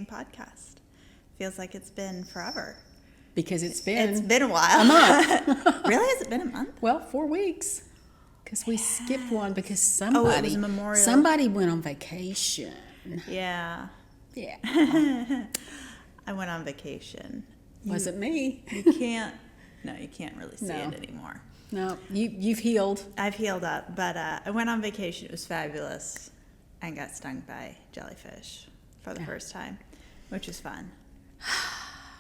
Podcast. Feels like it's been forever. Because it's been a while. A month. Really? Has it been a month? Well, 4 weeks. Because we skipped one because it was Memorial. Somebody went on vacation. Yeah. Yeah. I went on vacation. Wasn't me. You can't really see it anymore. No, you've healed. I've healed up, but I went on vacation. It was fabulous. And got stung by jellyfish for the first time, which was fun.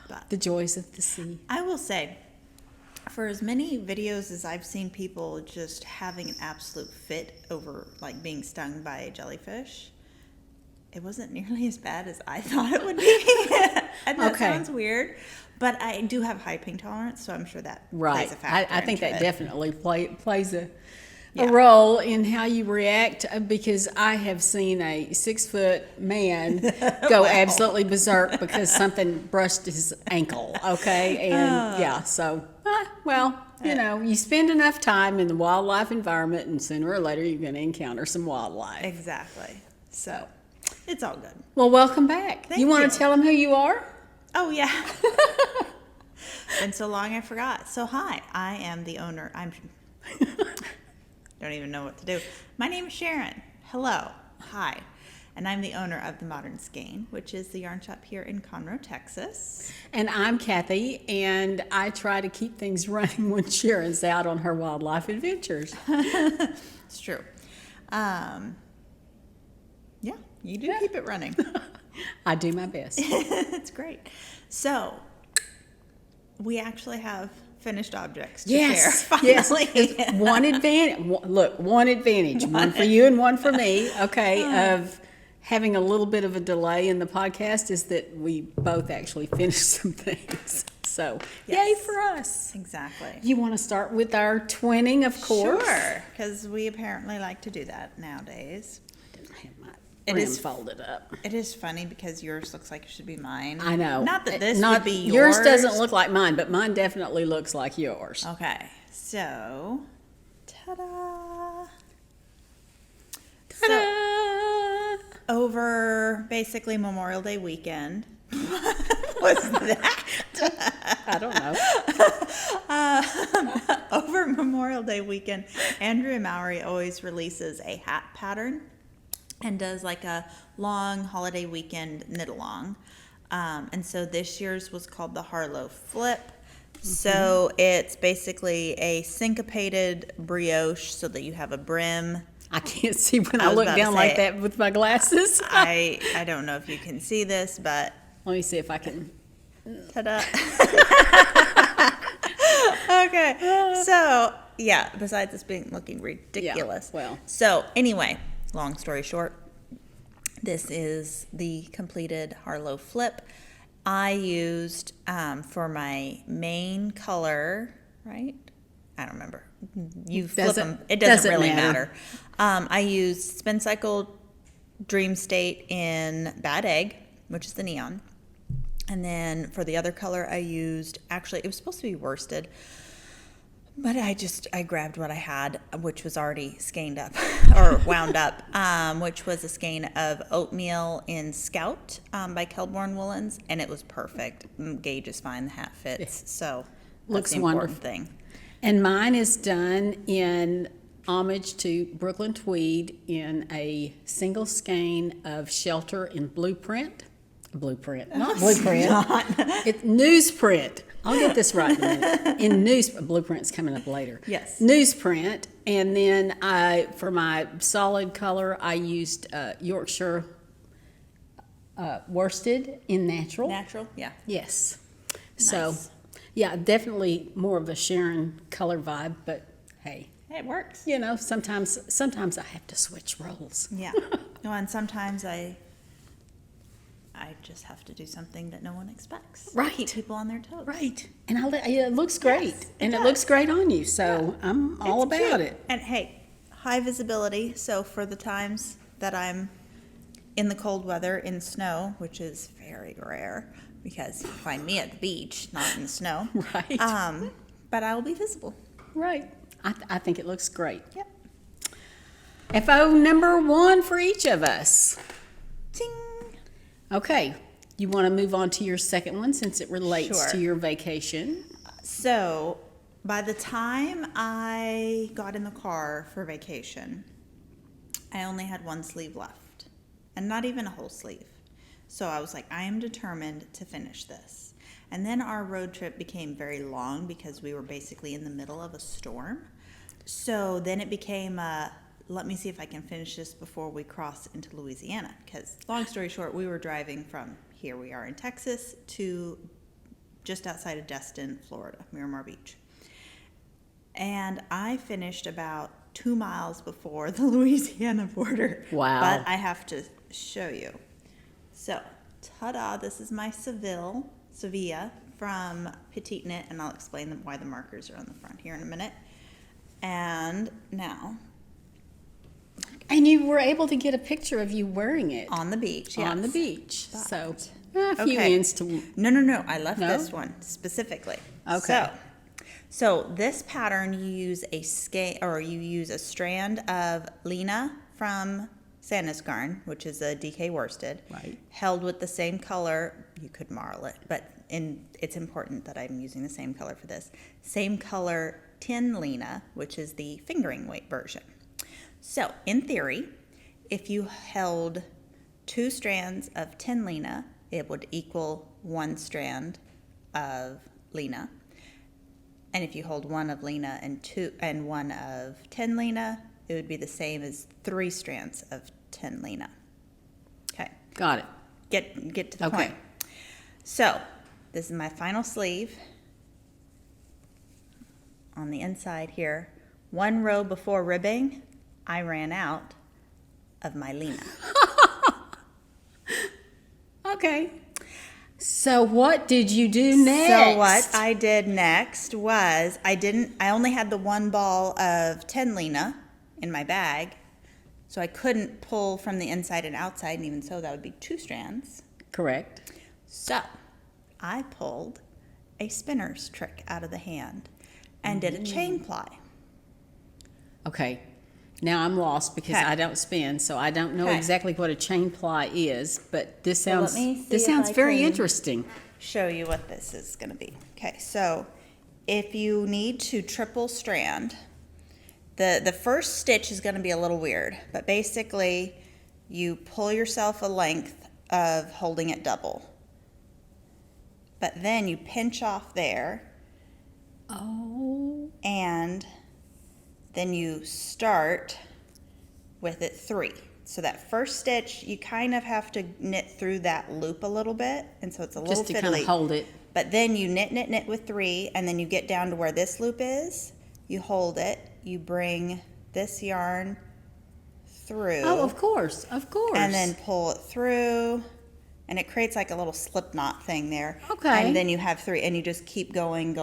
But the joys of the sea. I will say, for as many videos as I've seen people just having an absolute fit over like being stung by a jellyfish, it wasn't nearly as bad as I thought it would be. And that sounds weird, but I do have high pain tolerance, so I'm sure that plays a factor. I think that definitely plays a role in how you react, because I have seen a 6-foot man go absolutely berserk because something brushed his ankle. Okay, and so you spend enough time in the wildlife environment, and sooner or later you're going to encounter some wildlife. Exactly. So it's all good. Well, welcome back. Thank you. Want to tell them who you are? Oh yeah. Been so long I forgot. So hi, I am the owner. Don't even know what to do. My name is Sharon. Hello. Hi. And I'm the owner of the Modern Skein, which is the yarn shop here in Conroe, Texas. And I'm Cathie, and I try to keep things running when Sharon's out on her wildlife adventures. It's true. Yeah, you do keep it running. I do my best. It's great. So, we actually have finished objects to share, finally. Yes. One advantage. One for you and one for me, of having a little bit of a delay in the podcast is that we both actually finished some things. So, yay for us. Exactly. You want to start with our twinning, of course? Sure, because we apparently like to do that nowadays. I didn't have my brim folded up. It is funny because yours looks like it should be mine. I know. Not that this would be yours. Yours doesn't look like mine, but mine definitely looks like yours. Okay. So, ta-da! Ta-da! So, over basically Memorial Day weekend. What's that? I don't know. Over Memorial Day weekend, Andrea Mowry always releases a hat pattern and does like a long holiday weekend knit-along. And so this year's was called the Harlow Flip. Mm-hmm. So it's basically a syncopated brioche so that you have a brim. I can't see when I look down like that with my glasses. I don't know if you can see this, but... Let me see if I can... Ta-da. Okay. So, yeah, besides this looking ridiculous. Yeah, well. So, anyway... Long story short, this is the completed Harlow Flip. I used, for my main color, right? I don't remember. You flip them. It doesn't really matter. I used Spincycle Dream State in Bad Egg, which is the neon. And then for the other color, I used, actually, it was supposed to be worsted. But I grabbed what I had, which was already skeined up, or wound up, which was a skein of Oatmeal in Scout by Kelborn Woolens, and it was perfect. Gauge is fine, the hat fits, so looks that's the important wonderful thing. And mine is done in homage to Brooklyn Tweed in a single skein of Shelter in Blueprint. Not Blueprint. It's Newsprint. I'll get this right in a minute. Blueprint's coming up later. Yes. Newsprint, and then for my solid color, I used Yorkshire worsted in natural. Natural, yeah. Yes. Nice. So, yeah, definitely more of a Sharon color vibe, but hey. It works. You know, sometimes I have to switch roles. Yeah. No, and sometimes I I just have to do something that no one expects. Right. Keep people on their toes. Right. And it looks great. Yes, and does. it looks great on you. So I'm all It's about cute. it. And hey, high visibility. So for the times that I'm in the cold weather in snow, which is very rare because you find me at the beach, not in the snow. Right. But I will be visible. Right. I think it looks great. Yep. FO number 1 for each of us. Ting. Okay. You want to move on to your second one since it relates Sure. to your vacation? So by the time I got in the car for vacation, I only had one sleeve left, and not even a whole sleeve. So I was like, I am determined to finish this. And then our road trip became very long because we were basically in the middle of a storm. So then it became let me see if I can finish this before we cross into Louisiana. Because long story short, we were driving from here we are in Texas to just outside of Destin, Florida, Miramar Beach. And I finished about 2 miles before the Louisiana border. Wow. But I have to show you. So, ta-da, this is my Sevilla from Petite, and I'll explain why the markers are on the front here in a minute. And now, And you were able to get a picture of you wearing it on the beach, yes. on the beach. But- So a few Okay. ends to. No, I left No? this one specifically. Okay. So this pattern, you use a strand of Lena from Sandnesgarn, which is a DK worsted, Right. held with the same color. You could marl it, but it's important that I'm using the same color for this. Same color Tynn Lena, which is the fingering weight version. So in theory, if you held 2 strands of Tynn Lena, it would equal 1 strand of Lena. And if you hold 1 of Lena and 1 of Tynn Lena, it would be the same as 3 strands of Tynn Lena. Okay. Got it. Get to the Okay. point. So this is my final sleeve. On the inside here, 1 row before ribbing, I ran out of my Lena. Okay. So what did you do next? So what I did next was I only had the 1 ball of 10 Lena in my bag, so I couldn't pull from the inside and outside, and even so that would be 2 strands. Correct. So I pulled a spinner's trick out of the hand and did a chain ply. Okay. Now I'm lost because Okay. I don't spin, so I don't know Okay. exactly what a chain ply is, but this Well, sounds let me see this if sounds I very can- interesting. Show you what this is going to be. Okay, so if you need to triple strand, the first stitch is going to be a little weird, but basically you pull yourself a length of holding it double. But then you pinch off there, Oh. and then you start with it 3. So that first stitch, you kind of have to knit through that loop a little bit, and so it's a little Just to fiddly. kind of hold it. But then you knit with 3, and then you get down to where this loop is. You hold it. You bring this yarn through. Oh, of course. Of course. And then pull it through, and it creates like a little slip knot thing there. Okay. And then you have 3, and you just keep going.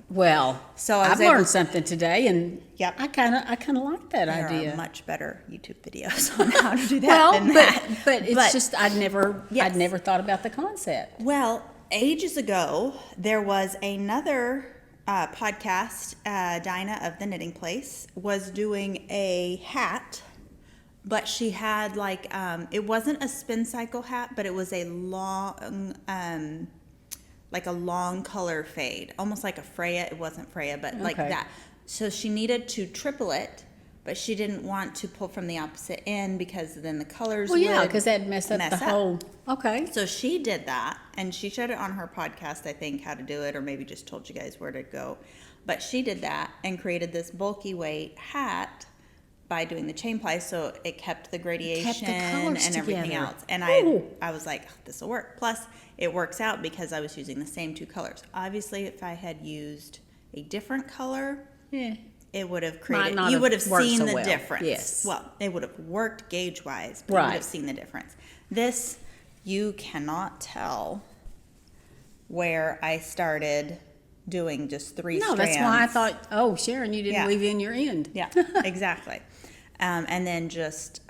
Well, So I was I've able- learned something today, and Yep. I kind of like that There idea. are much better YouTube videos on how to do that Well, than but that. but it's just I'd Yes. never thought about the concept. Well, ages ago, there was another podcast. Dinah of the Knitting Place was doing a hat, but she had like it wasn't a Spincycle hat, but it was a long, like a long color fade, almost like a Freya. It wasn't Freya, but like Okay. that. So she needed to triple it, but she didn't want to pull from the opposite end because then the colors. Well, yeah, would because that'd mess up the whole. Okay. So she did that, and she showed it on her podcast, I think, how to do it, or maybe just told you guys where to go. But she did that and created this bulky weight hat by doing the chain ply, so it kept the gradation colors and everything together. else. And Ooh. I was like, this will work. Plus, it works out because I was using the same 2 colors. Obviously, if I had used a different color, Yeah. it would have Might created, not you have would have worked seen so the well. difference. Yes. Well, it would have worked gauge wise, but you would Right. have seen the difference. This you cannot tell where I started doing just 3 strands. No, that's why I thought, oh, Sharon, you didn't leave in your end. Yeah, exactly. And then just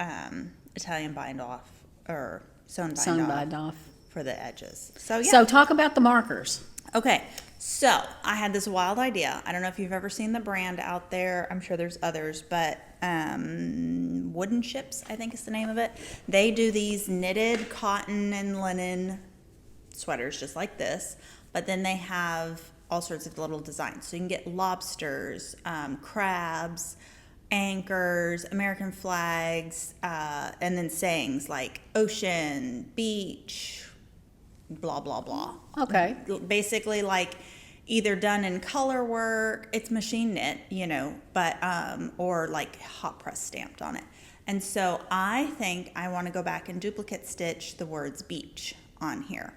Italian bind off, or sewn bind off for the edges. So, yeah. So talk about the markers. Okay, so I had this wild idea. I don't know if you've ever seen the brand out there. I'm sure there's others, but Wooden Ships, I think is the name of it. They do these knitted cotton and linen sweaters just like this, but then they have all sorts of little designs. So you can get lobsters, crabs, anchors, American flags, and then sayings like ocean, beach, blah, blah, blah. Okay. Basically like either done in color work, it's machine knit, but, or like hot press stamped on it. And so I think I want to go back and duplicate stitch the words beach on here.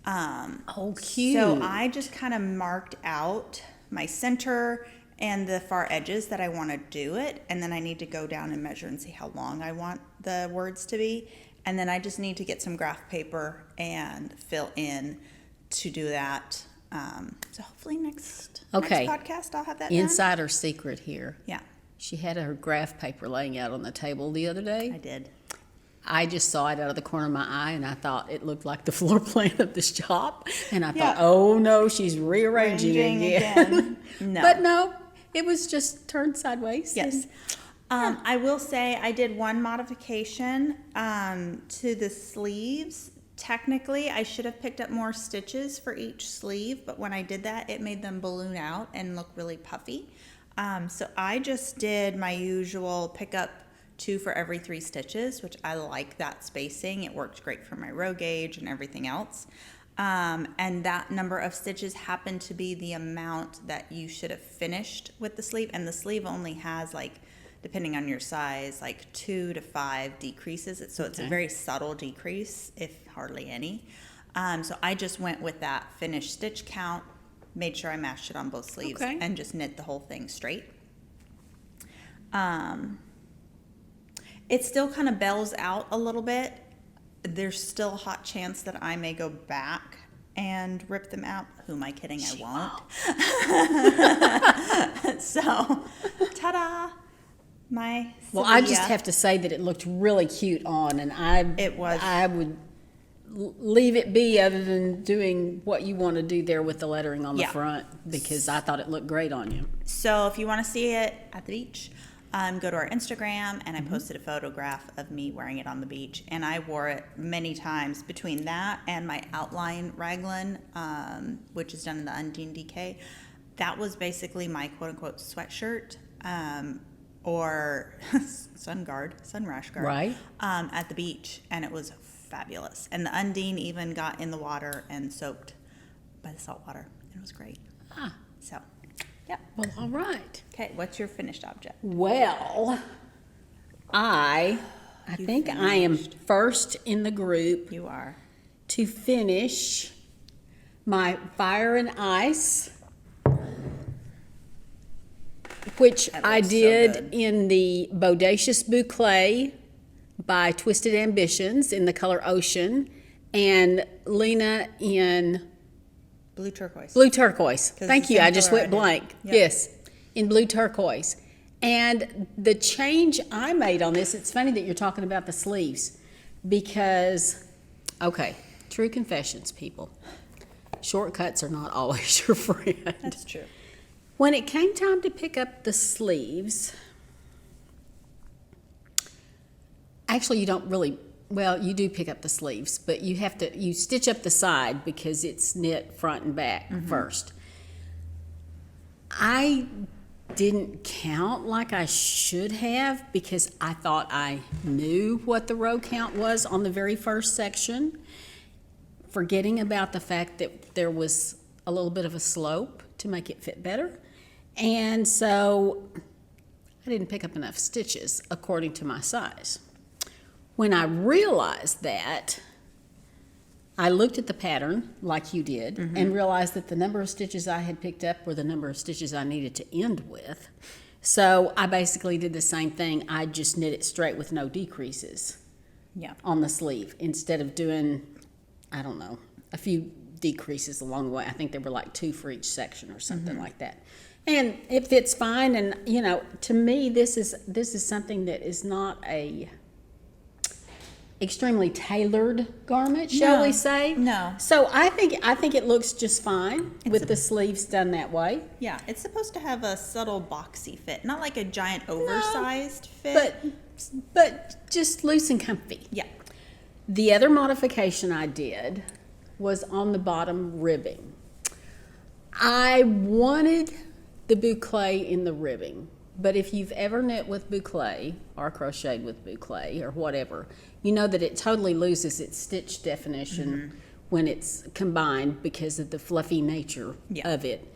Oh, cute. So I just kind of marked out my center and the far edges that I want to do it. And then I need to go down and measure and see how long I want the words to be. And then I just need to get some graph paper and fill in to do that. So hopefully next podcast I'll have that Insider secret here. Yeah. She had her graph paper laying out on the table the other day. I did. I just saw it out of the corner of my eye, and I thought it looked like the floor plan of the shop. And I thought, oh, no, she's rearranging again. No. But no, it was just turned sideways. Yes. I will say I did one modification to the sleeves. Technically, I should have picked up more stitches for each sleeve, but when I did that, it made them balloon out and look really puffy. So I just did my usual pick up 2 for every 3 stitches, which I like that spacing. It worked great for my row gauge and everything else. And that number of stitches happened to be the amount that you should have finished with the sleeve. And the sleeve only has, like, depending on your size, like 2 to 5 decreases. So it's a very subtle decrease, if hardly any. So I just went with that finished stitch count, made sure I matched it on both sleeves, and just knit the whole thing straight. It still kind of bells out a little bit. There's still a hot chance that I may go back and rip them out. Who am I kidding? I won't. So, ta-da! My Sevilla. Well, I just have to say that it looked really cute on, and I would leave it be other than doing what you want to do there with the lettering on the front, because I thought it looked great on you. So if you want to see it at the beach, go to our Instagram, and I posted a photograph of me wearing it on the beach, and I wore it many times between that and my outline raglan, which is done in the Undine DK. That was basically my quote-unquote sweatshirt, or sun rash guard, right? At the beach, and it was fabulous. And the Undine even got in the water and soaked by the salt water. It was great. So, yeah. Well, all right. Okay, what's your finished object? Well, I think I am first in the group. You are. To finish my Fire and Ice, which I did so in the Bodacious Boucle by Twisted Ambitions in the color Ocean, and Lena in Blue Turquoise. Blue Turquoise. Thank you. I just went blank. Yep. Yes, in Blue Turquoise. And the change I made on this, it's funny that you're talking about the sleeves, because, okay, true confessions, people. Shortcuts are not always your friend. That's true. When it came time to pick up the sleeves, actually you don't really, well, you do pick up the sleeves, but you stitch up the side because it's knit front and back first. I didn't count like I should have because I thought I knew what the row count was on the very first section, forgetting about the fact that there was a little bit of a slope to make it fit better. And so I didn't pick up enough stitches according to my size. When I realized that, I looked at the pattern like you did and realized that the number of stitches I had picked up were the number of stitches I needed to end with. So I basically did the same thing. I just knit it straight with no decreases on the sleeve instead of doing, I don't know, a few decreases along the way. I think there were like 2 for each section or something like that. And it fits fine. And, you know, to me, this is something that is not a extremely tailored garment, shall we say? No. So I think it looks just fine with the sleeves done that way. Yeah, it's supposed to have a subtle boxy fit, not like a giant oversized fit. But just loose and comfy. Yeah. The other modification I did was on the bottom ribbing. I wanted the boucle in the ribbing, but if you've ever knit with boucle or crocheted with boucle or whatever, you know that it totally loses its stitch definition when it's combined because of the fluffy nature of it.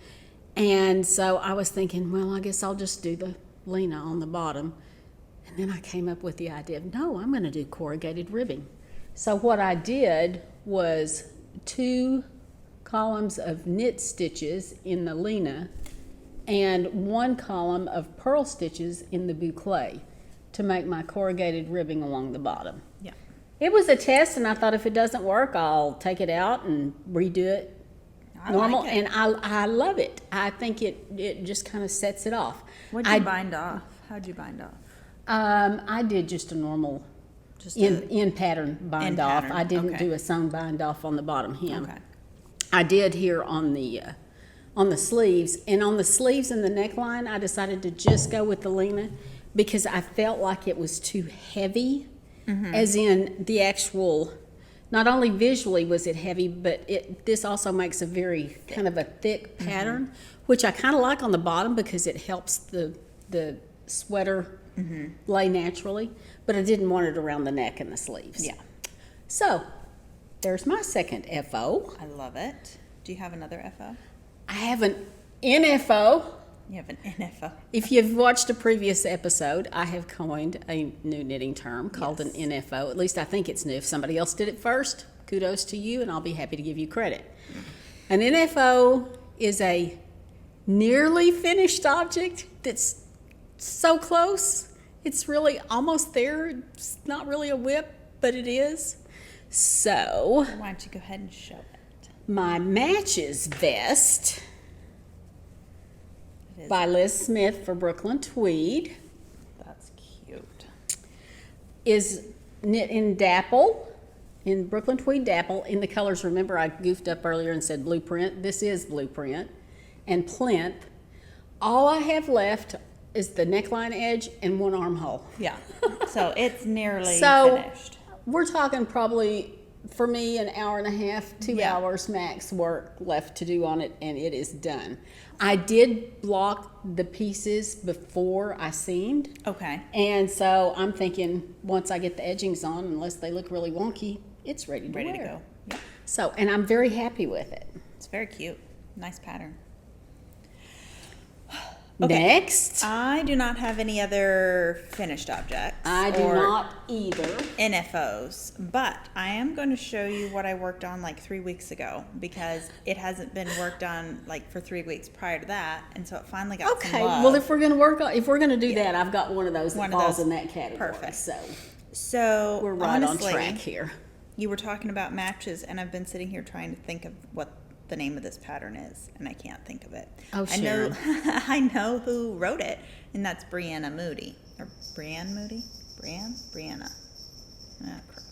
And so I was thinking, well, I guess I'll just do the Lena on the bottom. And then I came up with the idea of, no, I'm going to do corrugated ribbing. So what I did was 2 columns of knit stitches in the Lena and 1 column of purl stitches in the boucle to make my corrugated ribbing along the bottom. Yeah. It was a test, and I thought if it doesn't work, I'll take it out and redo it normal. Like it. And I love it. I think it just kind of sets it off. What'd you bind off? How'd you bind off? I did just a normal in pattern bind off. pattern, I didn't okay. do a sewn bind off on the bottom hem. Okay. I did here on the sleeves, and on the sleeves and the neckline, I decided to just go with the Lena because I felt like it was too heavy, as in the actual. Not only visually was it heavy, but this also makes a very kind of a thick pattern, which I kind of like on the bottom because it helps the sweater lay naturally, but I didn't want it around the neck and the sleeves. Yeah. So there's my second FO. I love it. Do you have another FO? I have an NFO. You have an NFO. If you've watched a previous episode, I have coined a new knitting term called an NFO. At least I think it's new. If somebody else did it first, kudos to you, and I'll be happy to give you credit. An NFO is a nearly finished object that's so close. It's really almost there. It's not really a whip, but it is. So, Why don't you go ahead and show it? my matches vest by Liz Smith for Brooklyn Tweed That's cute. is knit in Dapple, in Brooklyn Tweed Dapple, in the colors. Remember, I goofed up earlier and said blueprint. This is blueprint and plinth. All I have left is the neckline edge and 1 armhole. Yeah. So it's nearly So finished. we're talking probably, for me, an hour and a half, 2 Yeah. hours max work left to do on it, and it is done. I did block the pieces before I seamed. Okay. And so I'm thinking once I get the edgings on, unless they look really wonky, it's ready to Ready to wear. go. Yeah. So, and I'm very happy with it. It's very cute. Nice pattern. Next, I do not have any other finished objects. I do or not either. NFOs, but I am going to show you what I worked on like 3 weeks ago because it hasn't been worked on like for 3 weeks prior to that, and so it finally got Okay, some love. well, if we're gonna do that, I've got one of those that One of falls those. in that category. Perfect. So we're right honestly, on track here. You were talking about matches, and I've been sitting here trying to think of what the name of this pattern is, and I can't think of it. Oh, Sharon. I know who wrote it, and that's Brianne Moody. Or Brianne Moody? Brianna. Ah, crap.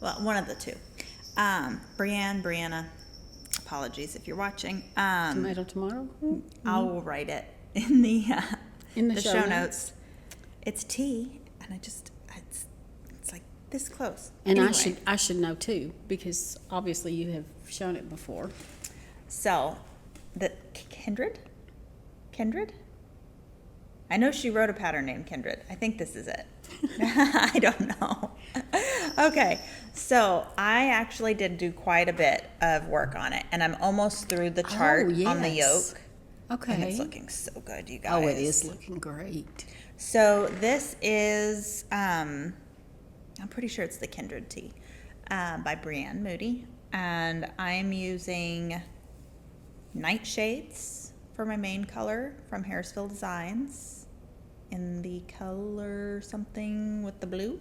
Well, one of the two. Brianna. Apologies if you're watching. Tomato. I will write it in the In the show show notes. It's T, and it's like this close. And Anyway. I should know too, because obviously you have shown it before. So, the Kindred? I know she wrote a pattern named Kindred. I think this is it. I don't know. Okay, so I actually did do quite a bit of work on it, and I'm almost through the chart on the yes. yoke. Okay. And it's looking so good, you guys. Oh, it is looking great. So this is, I'm pretty sure it's the Kindred tee by Brianne Moody. And I'm using NightShades for my main color from Harrisville Designs in the color something with the blue.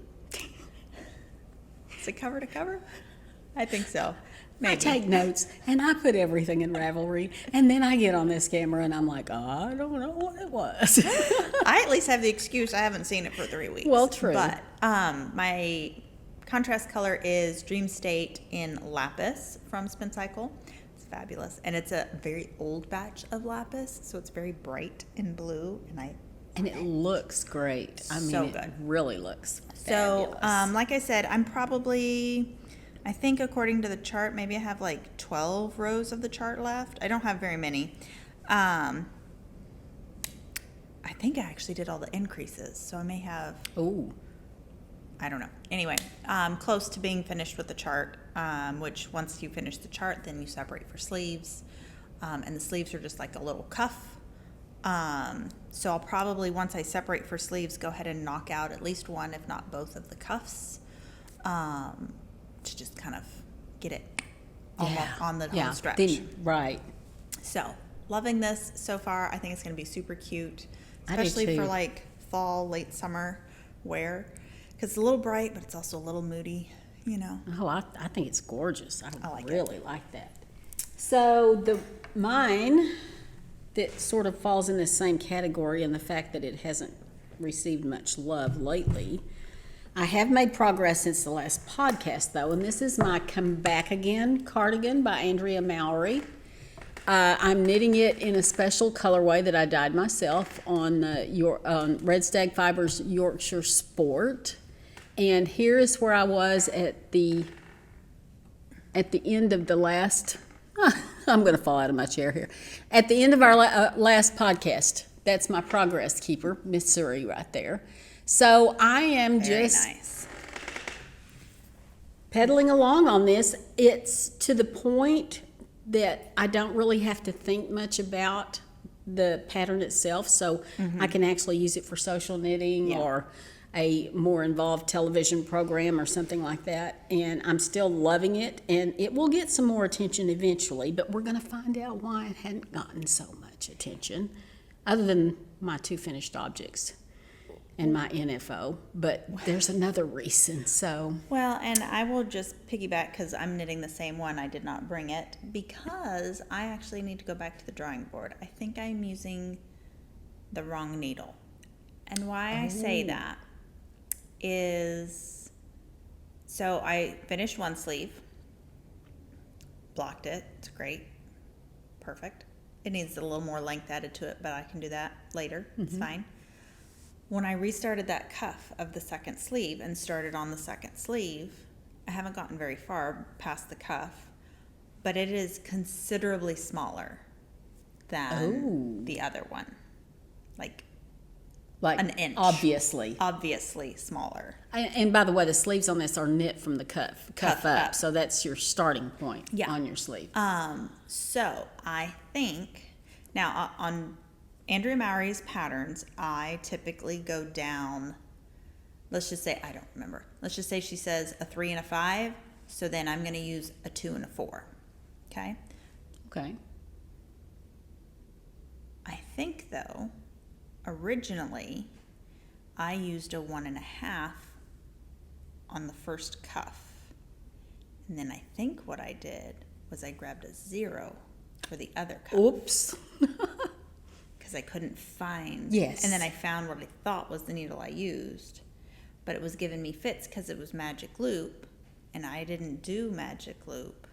Is it cover to cover? I think so. I take notes, and I put everything in Ravelry, and then I get on this camera, and I'm like, I don't know what it was. I at least have the excuse I haven't seen it for 3 weeks. Well, true. But my contrast color is Dream State in Lapis from Spincycle. It's fabulous. And it's a very old batch of Lapis, so it's very bright in blue, and it looks great. I mean, so it good. really looks So, fabulous. like I said, I think according to the chart, maybe I have like 12 rows of the chart left. I don't have very many. I think I actually did all the increases, so I may have, Ooh. I don't know. Anyway, close to being finished with the chart, which once you finish the chart, then you separate for sleeves. And the sleeves are just like a little cuff. So I'll probably, once I separate for sleeves, go ahead and knock out at least one, if not both of the cuffs. To just kind of get it on the home stretch. Right. So, loving this so far. I think it's going to be super cute, I do especially too. for like fall, late summer wear. Because it's a little bright, but it's also a little moody, you know. Oh, I think it's gorgeous. I like really like that. So mine that sort of falls in the same category in the fact that it hasn't received much love lately. I have made progress since the last podcast, though, and this is my Come Back Again cardigan by Andrea Mowry. I'm knitting it in a special colorway that I dyed myself on Red Stag Fibers Yorkshire Sport. And here is where I was at the end of the last... I'm going to fall out of my chair here. At the end of our last podcast, that's my progress keeper, Miss Suri, right there. So I am Very just nice. pedaling along on this. It's to the point that I don't really have to think much about the pattern itself, so I can actually use it for social knitting or a more involved television program or something like that, and I'm still loving it, and it will get some more attention eventually, but we're going to find out why it hadn't gotten so much attention, other than my 2 finished objects and my NFO, but there's another reason, so. Well, and I will just piggyback because I'm knitting the same one. I did not bring it because I actually need to go back to the drawing board. I think I'm using the wrong needle. And why I say that is, so I finished one sleeve, blocked it, it's great, perfect. It needs a little more length added to it, but I can do that later, it's fine. When I restarted that cuff of the second sleeve and started on the second sleeve, I haven't gotten very far past the cuff, but it is considerably smaller than the other one. Like an inch. Obviously smaller. And by the way, the sleeves on this are knit from the cuff up, so that's your starting point on your sleeve. So I think now on Andrea Mowry's patterns, I typically go down, let's just say, I don't remember. Let's just say she says a 3 and a 5. So then I'm going to use a 2 and a 4. Okay? Okay. I think, though, originally I used a 1.5 on the first cuff. And then I think what I did was I grabbed a 0 for the other cuff. Oops. Because I couldn't find. Yes. And then I found what I thought was the needle I used. But it was giving me fits because it was magic loop. And I didn't do magic loop.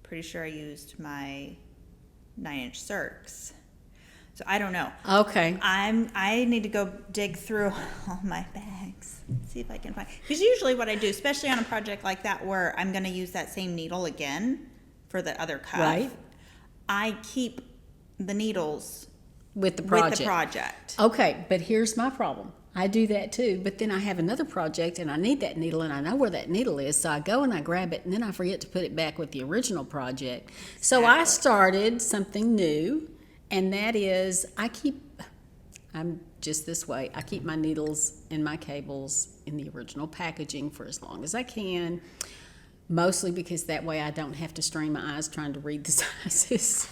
Pretty sure I used my 9-inch circs. So I don't know. Okay. I need to go dig through all my bags. See if I can find. Because usually what I do, especially on a project like that where I'm going to use that same needle again for the other cuff. Right. I keep the needles With the project. Okay, but here's my problem. I do that too, but then I have another project and I need that needle and I know where that needle is, so I go and I grab it and then I forget to put it back with the original project. So I started something new, and that is I'm just this way. I keep my needles and my cables in the original packaging for as long as I can, mostly because that way I don't have to strain my eyes trying to read the sizes.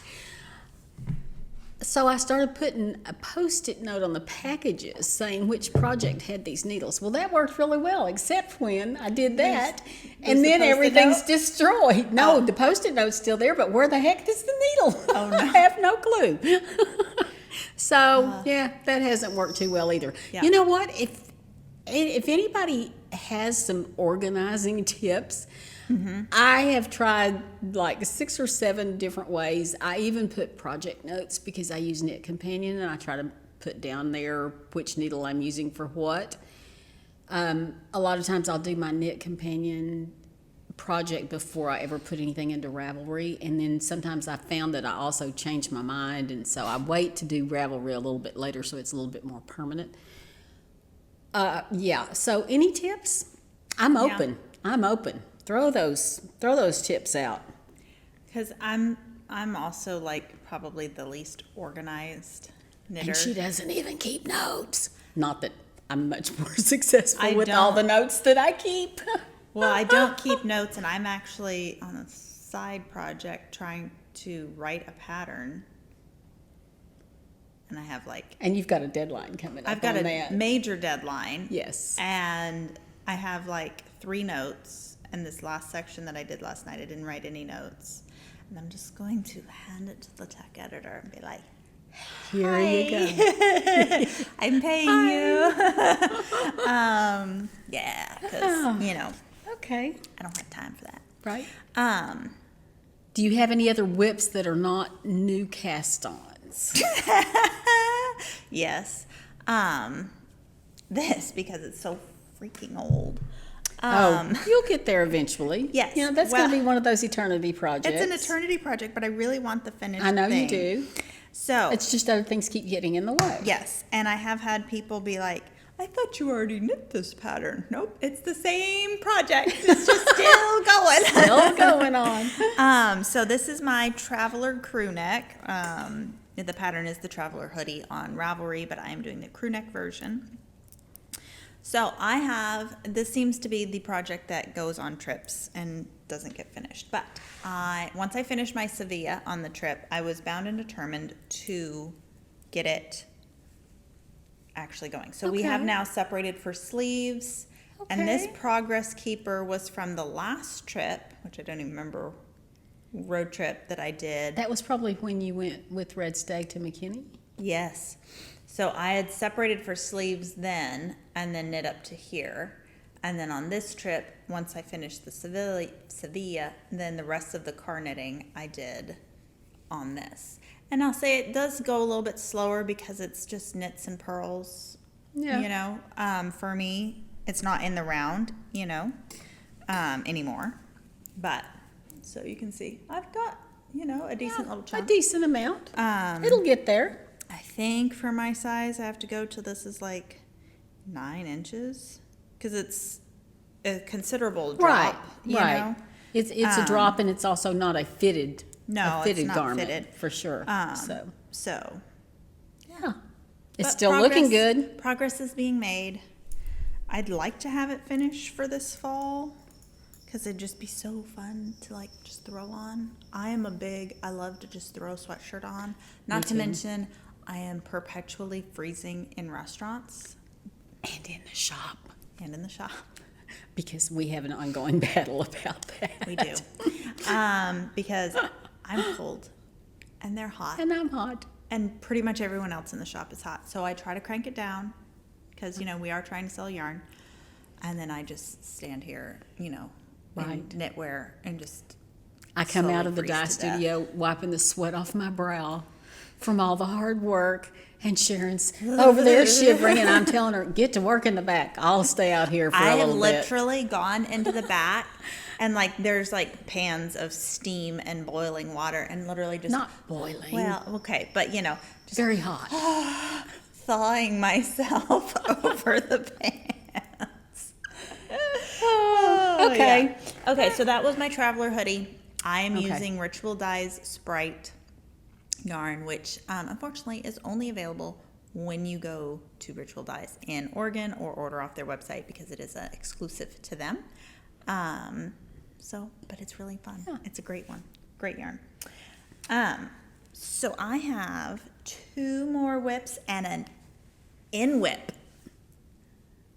So I started putting a Post-it note on the packages saying which project had these needles. Well, that worked really well, except when I did that, and then the Post-it everything's note? destroyed. No, the Post-it note's still there, but where the heck is the needle? Oh, no. I have no clue. So, yeah, that hasn't worked too well either. Yeah. You know what? If anybody has some organizing tips, I have tried like 6 or 7 different ways. I even put project notes because I use Knit Companion, and I try to put down there which needle I'm using for what. A lot of times I'll do my Knit Companion project before I ever put anything into Ravelry, and then sometimes I found that I also change my mind, and so I wait to do Ravelry a little bit later so it's a little bit more permanent. Yeah, so any tips? I'm open. I'm open. Throw those tips out. Because I'm also like probably the least organized knitter. And she doesn't even keep notes. Not that I'm much more successful with don't. all the notes that I keep. Well, I don't keep notes, and I'm actually on a side project trying to write a pattern. And I have like... And you've got a deadline coming up. I've got on a that. major deadline. Yes. And I have like 3 notes. And this last section that I did last night, I didn't write any notes. And I'm just going to hand it to the tech editor and be like, Here you go. I'm paying you. Yeah, because, you know, Okay. I don't have time for that. Right. Um, Do you have any other whips that are not new cast-ons? yes. This, because it's so freaking old. You'll get there eventually. Yes. You know, that's going to be one of those eternity projects. It's an eternity project, but I really want the finished I know thing. you do. So It's just other things keep getting in the way. yes, and I have had people be like, I thought you already knit this pattern. Nope, it's the same project. It's just still going. Still going on. So this is my Traveler crew neck. The pattern is the Traveler hoodie on Ravelry, but I am doing the crew neck version. So I have, this seems to be the project that goes on trips and doesn't get finished. But once I finished my Sevilla on the trip, I was bound and determined to get it actually going. So we have Okay. now separated for sleeves. And this Okay. progress keeper was from the last trip, which I don't even remember, road trip that I did. That was probably when you went with Red Stag to McKinney. Yes. So I had separated for sleeves then and then knit up to here. And then on this trip, once I finished the Sevilla, then the rest of the car knitting I did on this. And I'll say it does go a little bit slower because it's just knits and purls, Yeah. you know. For me, it's not in the round, you know, anymore. But, so you can see, I've got, you know, a decent little A chunk. decent amount. It'll get there. I think for my size, I have to go to this is like 9 inches because it's a considerable drop. You know? It's a drop, and it's also not a fitted. No, a fitted it's not garment fitted. for sure. So Yeah, it's but still looking progress- good. Progress is being made. I'd like to have it finished for this fall because it'd just be so fun to like just throw on. I love to just throw a sweatshirt on. Not to too. mention, I am perpetually freezing in restaurants And in the shop, and in the shop. because we have an ongoing battle about that. We do. Because I'm cold and they're hot. And I'm hot. And pretty much everyone else in the shop is hot. So I try to crank it down because, you know, we are trying to sell yarn. And then I just stand here, you know, in Right. knitwear and just I come out slowly of the freeze dye to death. studio wiping the sweat off my brow from all the hard work, and Sharon's over there shivering, and I'm telling her, get to work in the back. I'll stay out here for I a have little bit. literally gone into the back and like there's like pans of steam and boiling water and literally just Not boiling. well, okay, but you know, just Very hot. thawing myself over the pants. Okay. Yeah. Okay, so that was my Traveler hoodie. I am Okay. using Ritual Dye's Sprite yarn, which unfortunately is only available when you go to Ritual Dyes in Oregon or order off their website because it is exclusive to them. But it's really fun. Yeah. It's a great one. Great yarn. So I have 2 more whips and an in whip.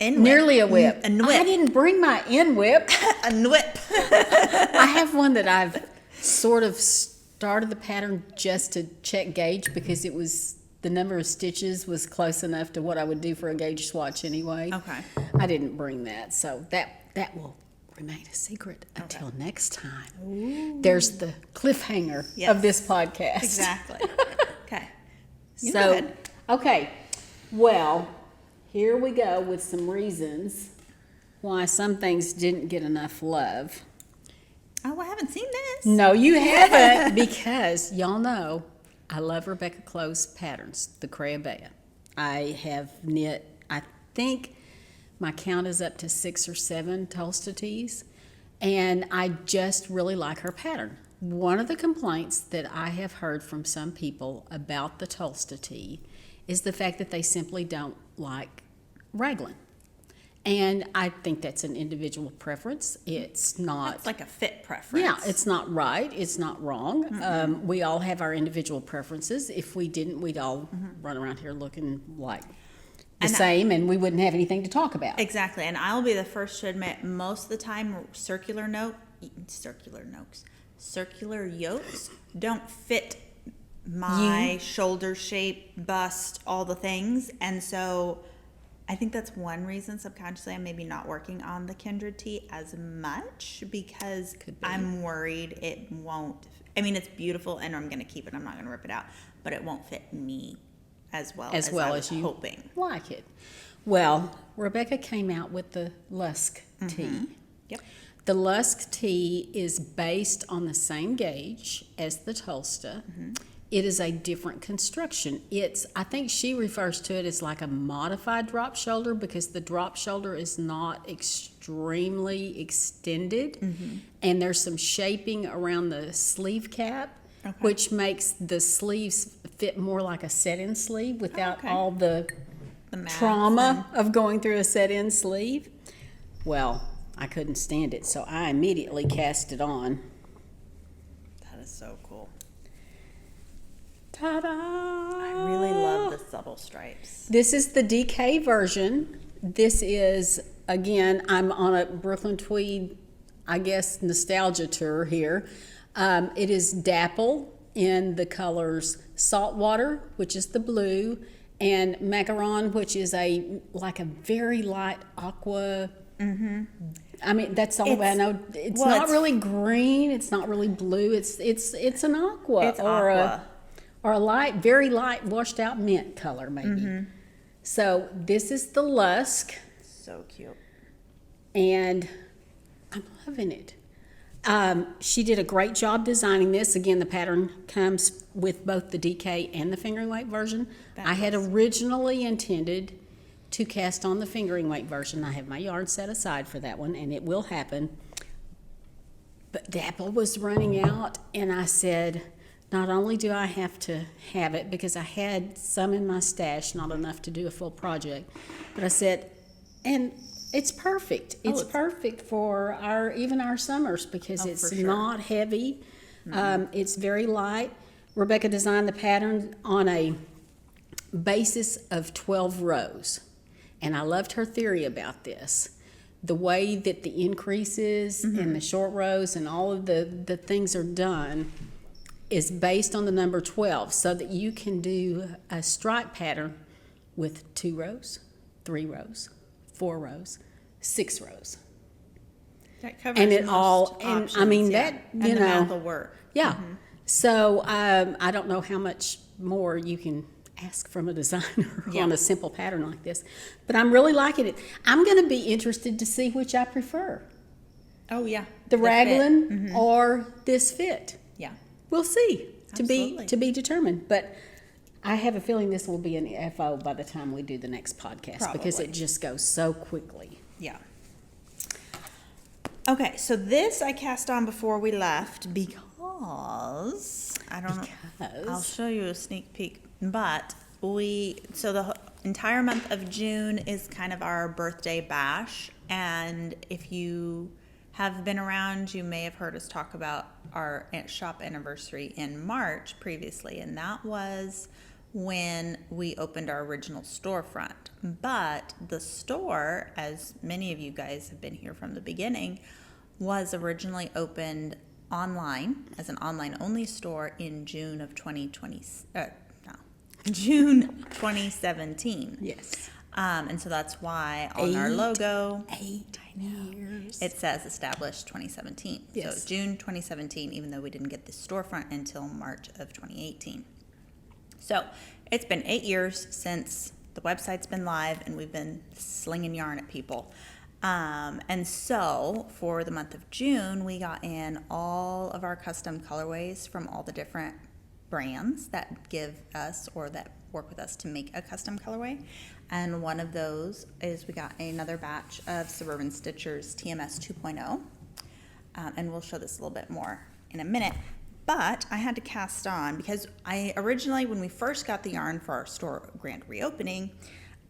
Nearly a whip. A whip. I didn't bring my in whip. A whip. I have one that I've sort of started the pattern just to check gauge because it was the number of stitches was close enough to what I would do for a gauge swatch anyway. Okay. I didn't bring that, so that will remain a secret until next time. Ooh. There's the cliffhanger of this podcast. Exactly. Okay. You So, go ahead. okay. Well, here we go with some reasons why some things didn't get enough love. Oh, I haven't seen this. No, you haven't, because y'all know I love Rebecca Clo's patterns, the Crayabea. I have knit, I think my count is up to 6 or 7 Tulsa tees, and I just really like her pattern. One of the complaints that I have heard from some people about the Tulsa tee is the fact that they simply don't like raglan. And I think that's an individual preference. It's not. It's like a fit preference. Yeah, it's not right. It's not wrong. We all have our individual preferences. If we didn't, we'd all run around here looking like the same, and we wouldn't have anything to talk about. Exactly. And I'll be the first to admit, most of the time, circular yokes don't fit my shoulder shape, bust, all the things. And so I think that's one reason subconsciously I'm maybe not working on the Kindred tee as much, because I'm worried it won't. I mean, it's beautiful and I'm going to keep it. I'm not going to rip it out, but it won't fit me as well as I was you hoping. Like it. Well, Rebecca came out with the Lusk tee. Yep. The Lusk tee is based on the same gauge as the Tulsa. It is a different construction. I think she refers to it as like a modified drop shoulder, because the drop shoulder is not extremely extended, and there's some shaping around the sleeve cap, which makes the sleeves fit more like a set-in sleeve without all the trauma of going through a set-in sleeve. Well, I couldn't stand it, so I immediately cast it on. That is so cool. Ta-da! I really love the subtle stripes. This is the DK version. This is, again, I'm on a Brooklyn Tweed, I guess, nostalgia tour here. It is dapple in the colors saltwater, which is the blue, and macaron, which is like a very light aqua. I mean, that's all I know. It's not really green. It's not really blue. It's an aqua. It's aqua. Or a light, very light, washed out mint color, maybe. So this is the Lusk. So cute. And I'm loving it. She did a great job designing this. Again, the pattern comes with both the DK and the fingering weight version. I had originally intended to cast on the fingering weight version. I have my yarn set aside for that one, and it will happen. But dapple was running out, and I said, not only do I have to have it, because I had some in my stash, not enough to do a full project, but I said, and it's perfect. It's perfect for even our summers, because it's not heavy. It's very light. Rebecca designed the pattern on a basis of 12 rows. And I loved her theory about this. The way that the increases and the short rows and all of the things are done is based on the number 12, so that you can do a stripe pattern with 2 rows, 3 rows, 4 rows, 6 rows. That covers And it most all, options, and I mean, yeah. that, And you the know. math will work. Yeah. So I don't know how much more you can ask from a designer on a simple pattern like this, but I'm really liking it. I'm going to be interested to see which I prefer. Oh, yeah. The raglan or this fit. Yeah. We'll see. Absolutely. To be determined. But I have a feeling this will be an FO by the time we do the next podcast, because it just goes so quickly. Yeah. Okay, so this I cast on before we left because I don't know. I'll show you a sneak peek. But so the entire month of June is kind of our birthday bash, and if you have been around, you may have heard us talk about our shop anniversary in March previously, and that was when we opened our original storefront. But the store, as many of you guys have been here from the beginning, was originally opened online as an online-only store in June of 2017. Yes. And so that's why on our logo, 8 years. it says established 2017. Yes. So June 2017, even though we didn't get the storefront until March of 2018. So it's been 8 years since the website's been live and we've been slinging yarn at people. And so for the month of June, we got in all of our custom colorways from all the different brands that give us or that work with us to make a custom colorway. And one of those is we got another batch of Suburban Stitchers TMS 2.0. And we'll show this a little bit more in a minute. But I had to cast on because I originally, when we first got the yarn for our store grand reopening,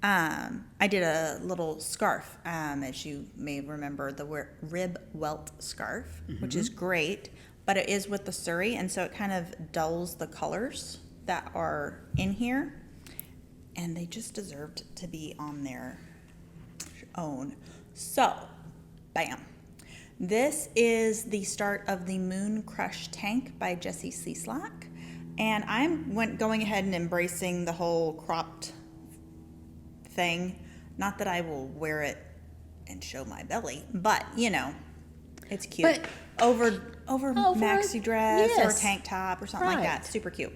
I did a little scarf, as you may remember, the rib welt scarf, which is great, but it is with the Surrey, and so it kind of dulls the colors that are in here, and they just deserved to be on their own. So, bam. This is the start of the Mooncrush tank by Jessie Cieslak, and I'm going ahead and embracing the whole cropped thing. Not that I will wear it and show my belly, but you know, it's cute. But over maxi dress or yes. tank top or something like Right. that. Super cute.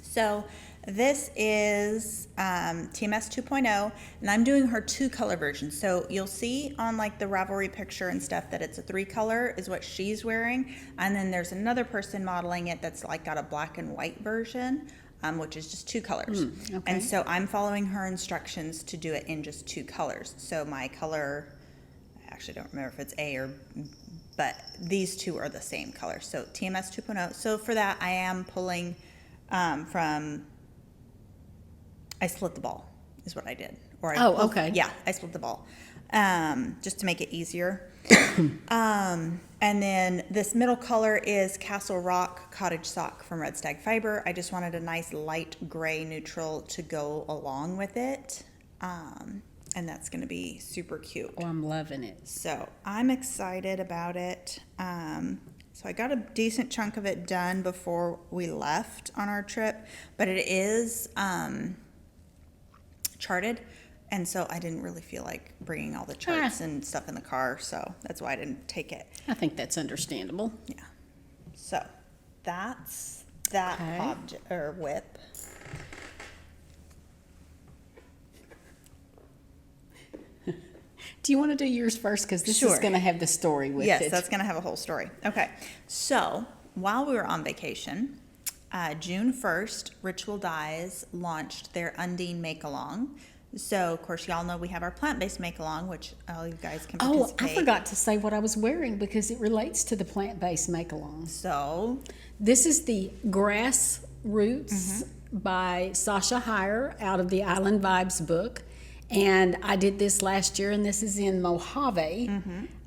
So this is TMS 2.0, and I'm doing her 2-color version. So you'll see on like the Ravelry picture and stuff that it's a 3-color is what she's wearing, and then there's another person modeling it that's like got a black and white version, which is just 2 colors. Okay. And so I'm following her instructions to do it in just 2 colors. So my color, I actually don't remember if it's A or, but these two are the same color. So TMS 2.0. So for that, I am pulling from, I split the ball is what I did. Or I pulled, okay. Yeah, I split the ball just to make it easier. And then this middle color is Castle Rock Cottage Sock from Red Stag Fiber. I just wanted a nice light gray neutral to go along with it. And that's going to be super cute. Oh, I'm loving it. So I'm excited about it. So I got a decent chunk of it done before we left on our trip, but it is charted. And so I didn't really feel like bringing all the charts and stuff in the car, so that's why I didn't take it. I think that's understandable. Yeah. So that's that Okay. object or whip. Do you want to do yours first? Because this Sure. is going to have the story with Yes, it. that's going to have a whole story. Okay. So while we were on vacation, June 1st, Ritual Dyes launched their Undine Make-Along. So, of course, y'all know we have our plant-based make-along, which all you guys can Oh, participate. I forgot to say what I was wearing because it relates to the plant-based make-along. So, This is the Grass Roots by Sasha Heyer out of the Island Vibes book. And I did this last year, and this is in Mojave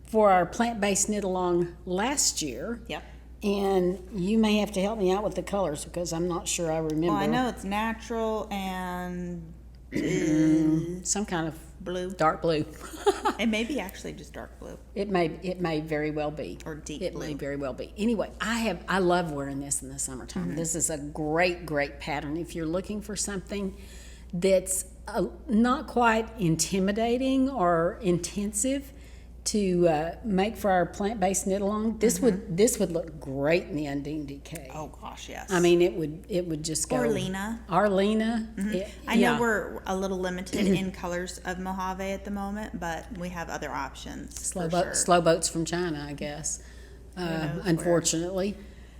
for our plant-based knit-along last year. yep. And you may have to help me out with the colors because I'm not sure I remember. Well, I know it's natural and Some kind of blue. dark blue. It may be actually just dark blue. It may very well be. Or deep It blue. may very well be. Anyway, I love wearing this in the summertime. This is a great pattern. If you're looking for something that's not quite intimidating or intensive to make for our plant-based knit-along, this would look great in the Undine DK. Oh, gosh, yes. I mean, it would just go. Arlena. I know we're a little limited in colors of Mojave at the moment, but we have other options. Slow for slow boats from China, I guess. Unfortunately,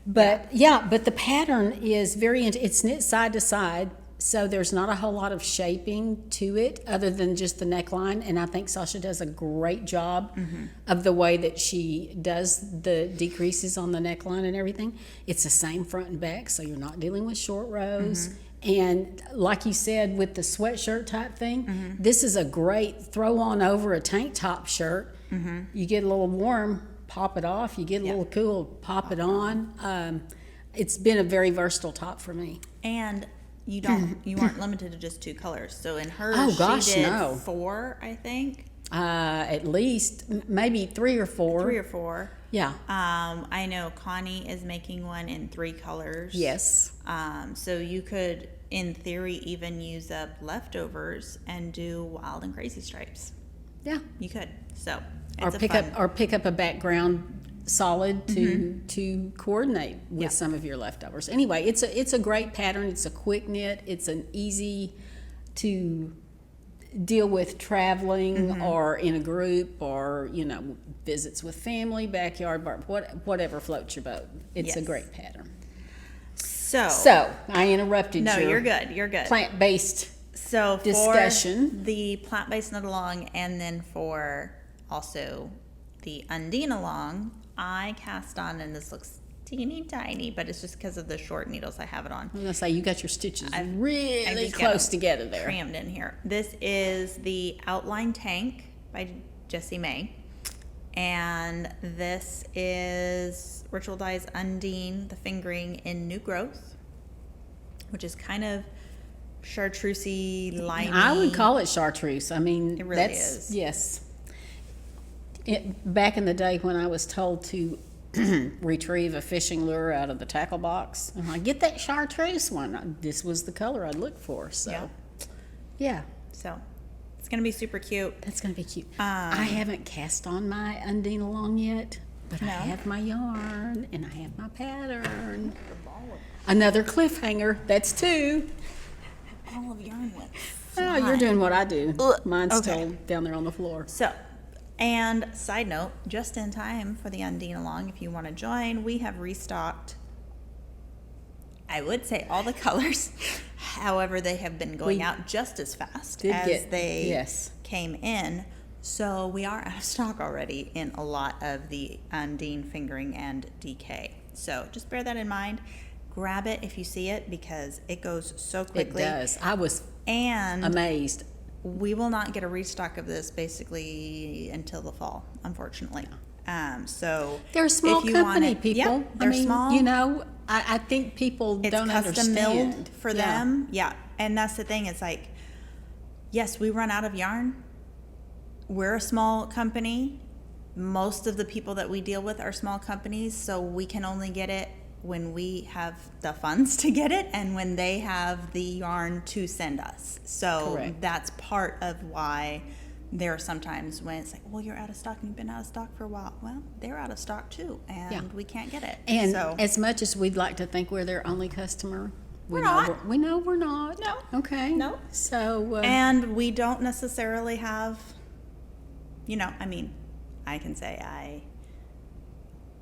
but but the pattern is it's knit side to side, so there's not a whole lot of shaping to it other than just the neckline. And I think Sasha does a great job of the way that she does the decreases on the neckline and everything. It's the same front and back, so you're not dealing with short rows. And like you said, with the sweatshirt type thing, this is a great throw on over a tank top shirt. You get a little warm pop it off. You get a little cool, pop it on. It's been a very versatile top for me. And you aren't limited to just 2 colors. So in hers, she did 4, I think. At least maybe 3 or 4. 3 or 4. Yeah. I know Connie is making one in 3 colors. Yes. So you could, in theory, even use up leftovers and do wild and crazy stripes. Yeah. You could. So pick up a background solid to coordinate with some of your leftovers. Anyway, it's a great pattern. It's a quick knit. It's an easy to deal with traveling or in a group or visits with family, backyard bar, whatever floats your boat. It's a great pattern. So I interrupted. No, you're good. You're good. Plant-based discussion. For the plant-based knit along, and then for also the Undine along, I cast on, and this looks teeny tiny, but it's just because of the short needles I have it on. I was gonna say, you got your stitches really close together there. Crammed in here. This is the Outline Tank by Jessie Maed, and this is Ritual Dyes Undine, the fingering in New Growth, which is kind of chartreusey, limey. I would call it chartreuse. I mean, it really is. Yes. Back in the day when I was told to retrieve a fishing lure out of the tackle box, I'm like, get that chartreuse one. This was the color I'd look for. So, yeah. So, it's going to be super cute. That's going to be cute. I haven't cast on my Undine along yet, but I have my yarn and I have my pattern. Another cliffhanger. That's 2. All of yarn went. Oh, you're doing what I do. Mine's still down there on the floor. So, and side note, just in time for the Undine along, if you want to join, we have restocked, I would say, all the colors. However, they have been going out just as fast as they came in. So we are out of stock already in a lot of the Undine fingering and DK. So just bear that in mind. Grab it if you see it, because it goes so quickly. It does. I was amazed. We will not get a restock of this basically until the fall, unfortunately. So they're a small company, people. Yep, they're small. I think people don't understand. It's custom milled for them. Yeah, and that's the thing. It's like, yes, we run out of yarn. We're a small company. Most of the people that we deal with are small companies, so we can only get it when we have the funds to get it and when they have the yarn to send us. So that's part of why there are sometimes when it's like, well, you're out of stock and you've been out of stock for a while. Well, they're out of stock too, and we can't get it. And as much as we'd like to think we're their only customer, we know we're not. No. Okay. No. So. And we don't necessarily have, I can say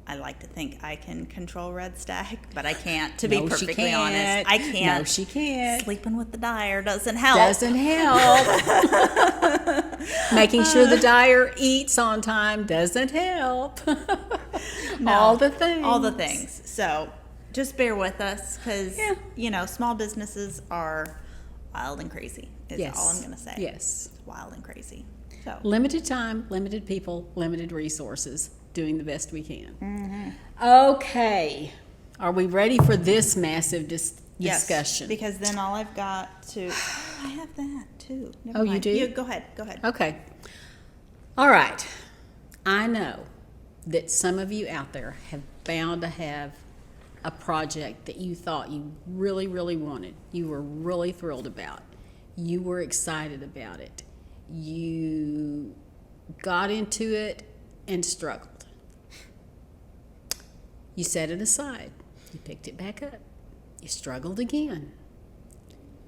I like to think I can control Red Stack, but I can't, to be perfectly honest. I can't. No, she can't. Sleeping with the dyer doesn't help. Doesn't help. Making sure the dyer eats on time doesn't help. No, all the things. All the things. So just bear with us, because, small businesses are wild and crazy is all I'm going to say. Yes. It's wild and crazy. So limited time, limited people, limited resources. Doing the best we can. Okay. Are we ready for this massive discussion? Yes, because then all I've got to... I have that too. Never mind. You do? Go ahead. Okay. All right. I know that some of you out there have bound to have a project that you thought you really, really wanted. You were really thrilled about. You were excited about it. You got into it and struggled. You set it aside. You picked it back up. You struggled again.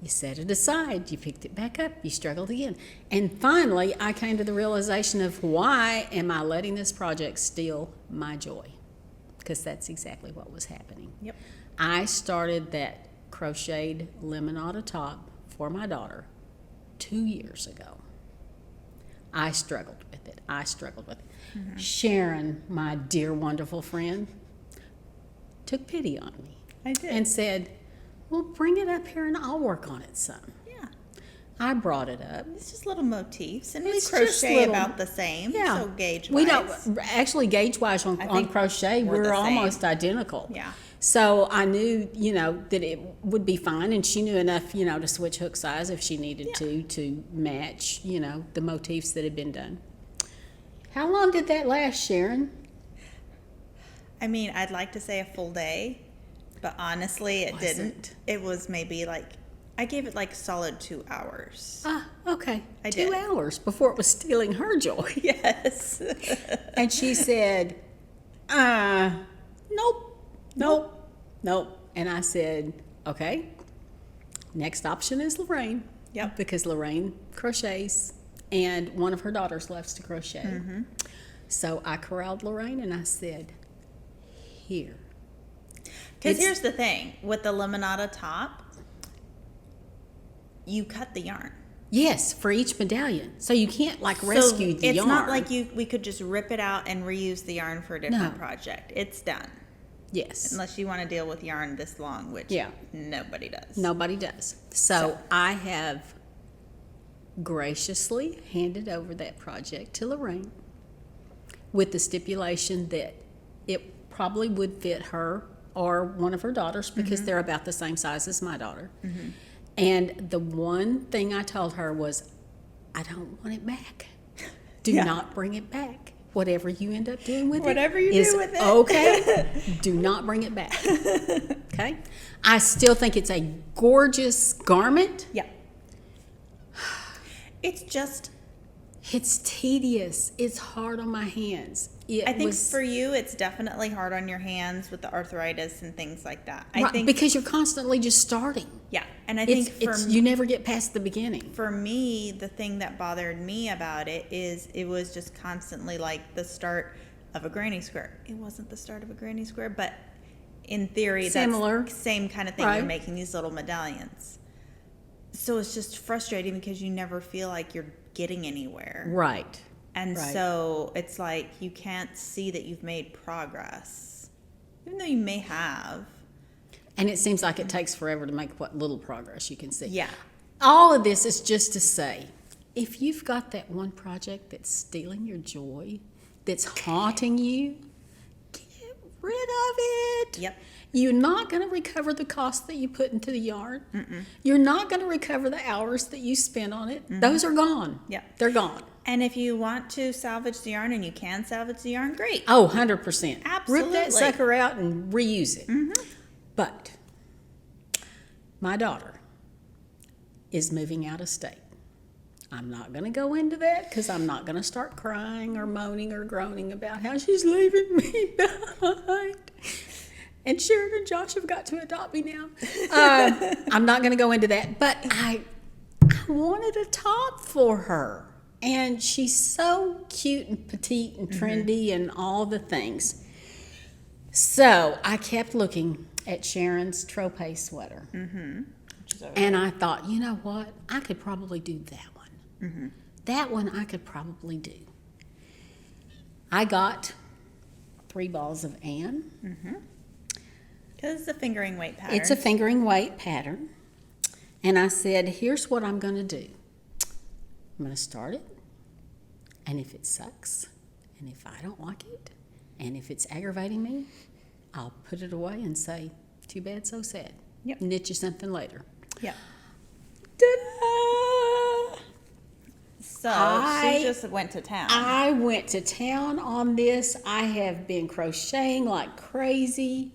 You set it aside. You picked it back up. You struggled again. And finally, I came to the realization of, why am I letting this project steal my joy? Because that's exactly what was happening. Yep. I started that crocheted lemonade top for my daughter 2 years ago. I struggled with it. Mm-hmm. Sharon, my dear, wonderful friend, took pity on me. I did. And said, well, bring it up here and I'll work on it some. Yeah. I brought it up. It's just little motifs, and It's we just crochet little- about the same. Yeah. So gauge We wise. don't, actually gauge-wise on think crochet, we're the we're same. almost identical. Yeah. So I knew, that it would be fine, and she knew enough, to switch hook size if she needed to match, the motifs that had been done. How long did that last, Sharon? I mean, I'd like to say a full day, but honestly, it didn't. It was maybe I gave it solid 2 hours. Ah, okay. I 2 did. hours before it was stealing her joy. Yes. And she said, nope. And I said, okay, next option is Lorraine. Yep. Because Lorraine crochets, and one of her daughters loves to crochet. Mm-hmm. So I corralled Lorraine and I said, here. Because here's the thing. With the Limonada top, you cut the yarn. Yes, for each medallion. So you can't rescue the it's yarn. not like we could just rip it out and reuse the yarn for a different No. project. It's done. Yes. Unless you want to deal with yarn this long, which nobody does. Nobody does. So I have graciously handed over that project to Lorraine with the stipulation that it probably would fit her or one of her daughters because they're about the same size as my daughter. Mm-hmm. And the one thing I told her was, I don't want it back. Do not bring it back. Whatever you end up doing with Whatever it you is do with it. okay. Do not bring it back. Okay? I still think it's a gorgeous garment. Yeah. It's just, It's tedious. It's hard on my hands. I think for you, it's definitely hard on your hands with the arthritis and things like that. I think because you're constantly just starting. Yeah, and I think You never get past the beginning. for me, the thing that bothered me about it is it was just constantly like the start of a granny square. It wasn't the start of a granny square, but in theory, Similar. that's the same kind of thing. Right. You're making these little medallions. So it's just frustrating because you never feel like you're getting anywhere. Right. And Right. so it's like you can't see that you've made progress, even though you may have. And it seems like it takes forever to make what little progress you can see. Yeah. All of this is just to say, if you've got that one project that's stealing your joy, that's haunting you, get rid of it. Yep. You're not going to recover the cost that you put into the yarn. You're not going to recover the hours that you spent on it. Those are gone. Yep. They're gone. And if you want to salvage the yarn and you can salvage the yarn, great. Oh, 100%. Absolutely. Rip that sucker out and reuse it. But my daughter is moving out of state. I'm not going to go into that because I'm not going to start crying or moaning or groaning about how she's leaving me behind. And Sharon and Josh have got to adopt me now. I'm not going to go into that. But I wanted a top for her. And she's so cute and petite and trendy and all the things. So I kept looking at Sharon's trope sweater. And I thought, you know what? I could probably do that one. That one I could probably do. I got 3 balls of Anne. Because it's a fingering weight pattern. It's a fingering weight pattern. And I said, here's what I'm going to do. I'm going to start it. And if it sucks, and if I don't like it, and if it's aggravating me, I'll put it away and say, too bad, so sad. Yep. Knit you something later. Yeah. Ta-da! So she just went to town. I went to town on this. I have been crocheting like crazy.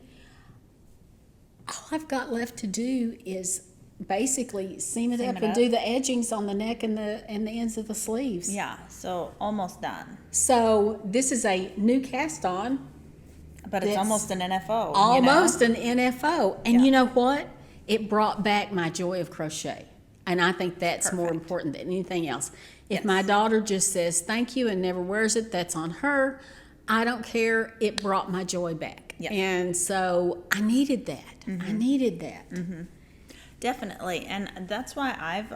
All I've got left to do is basically seam it up and do the edgings on the neck and the ends of the sleeves. Yeah, so almost done. So this is a new cast-on. But it's almost an NFO. Almost an NFO. And you know what? It brought back my joy of crochet. And I think that's more important than anything else. If my daughter just says thank you and never wears it, that's on her. I don't care. It brought my joy back. Yeah. And so I needed that. I needed that. Definitely. And that's why I've,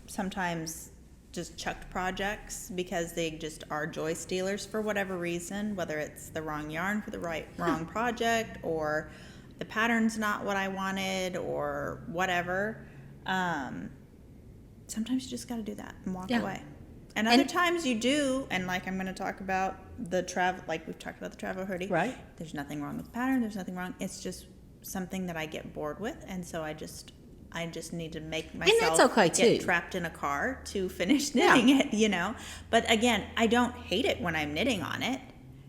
sometimes just chucked projects because they just are joy stealers for whatever reason, whether it's the wrong yarn for the wrong project or the pattern's not what I wanted or whatever. sometimes you just got to do that and walk Yeah. away. And other times you do, and like I'm going to talk about the travel, like we've talked about the travel hoodie. Right. There's nothing wrong with the pattern. There's nothing wrong. It's just something that I get bored with, and so I just need to make myself that's okay, get too. trapped in a car to finish knitting it, you know. But again, I don't hate it when I'm knitting on it.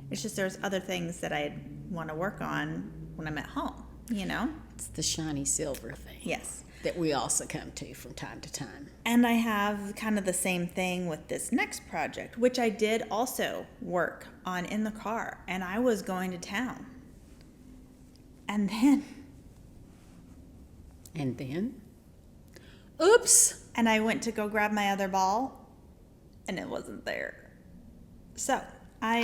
It's just there's other things that I want to work on when I'm at home, you know. It's the shiny silver thing. Yes. That we all succumb to from time to time. And I have kind of the same thing with this next project, which I did also work on in the car. And I was going to town. And then, oops. and I went to go grab my other ball, and it wasn't there. So I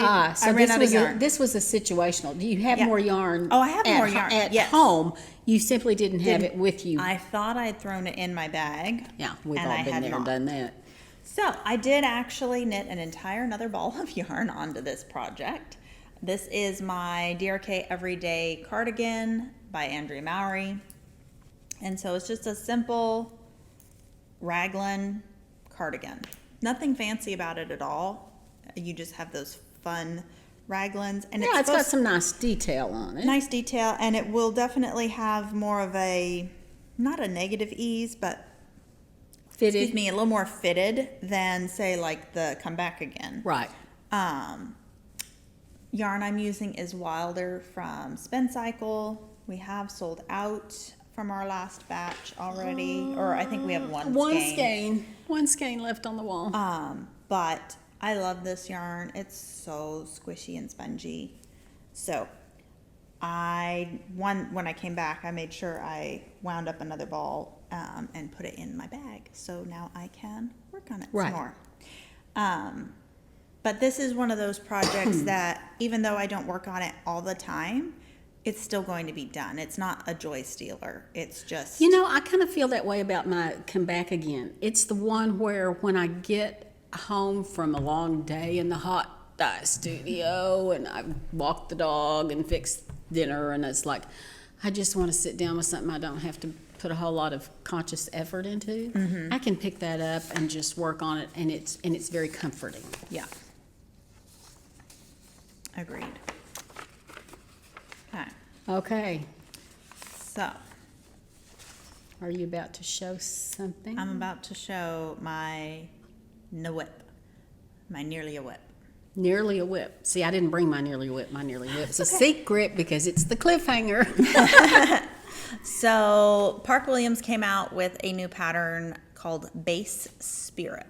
ran out of yarn. This was a situational. Do you have more yarn? Oh, I have more yarn. At Yes. home, you simply didn't have it with you. I thought I'd thrown it in my bag. Yeah, we've and all I been had there not. and done that. So I did actually knit an entire another ball of yarn onto this project. This is my DRK Everyday Cardigan by Andrea Mowry. And so it's just a simple raglan cardigan. Nothing fancy about it at all. You just have those fun raglans. And Yeah, it's got some nice detail on it. nice detail, and it will definitely have more of a, not a negative ease, but Fitted. excuse me, a little more fitted than say like the Come Back Again. Right. Yarn I'm using is Wilder from Spincycle. We have sold out from our last batch already, or I think we have One skein left on the wall. But I love this yarn. It's so squishy and spongy. So when I came back, I made sure I wound up another ball and put it in my bag. So now I can work on it some more. But this is one of those projects that even though I don't work on it all the time, it's still going to be done. It's not a joy stealer. It's just... You know, I kind of feel that way about my Come Back Again. It's the one where when I get home from a long day in the hot dye studio and I walk the dog and fix dinner, and it's like, I just want to sit down with something I don't have to put a whole lot of conscious effort into. Mm-hmm. I can pick that up and just work on it, and it's very comforting. Yeah. Agreed. Okay. Okay. So, Are you about to show something? I'm about to show my whip. My nearly a whip. Nearly a whip. See, I didn't bring my nearly a whip. My nearly whip. It's a secret because it's the cliffhanger. So, Park Williams came out with a new pattern called Base Spirit.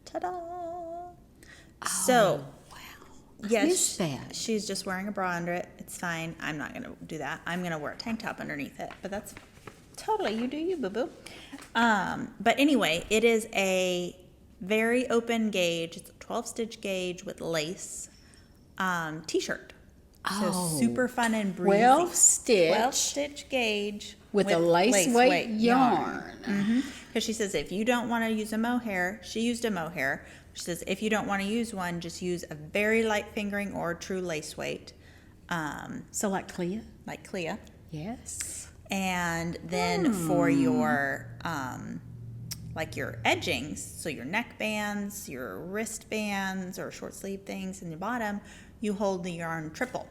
Ta-da! So, yes, missed that. she's just wearing a bra under it. It's fine. I'm not going to do that. I'm going to wear a tank top underneath it. But that's totally, you do you, boo-boo. But anyway, it is a very open gauge. It's a 12-stitch gauge with lace t-shirt. So super fun and breezy. 12-stitch gauge with a lace weight yarn. Because she says if you don't want to use a mohair, she used a mohair. She says if you don't want to use one, just use a very light fingering or true lace weight. So like Clea? Like Clea. Yes. And then for your like your edgings, so your neck bands, your wrist bands, or short sleeve things in the bottom, you hold the yarn triple.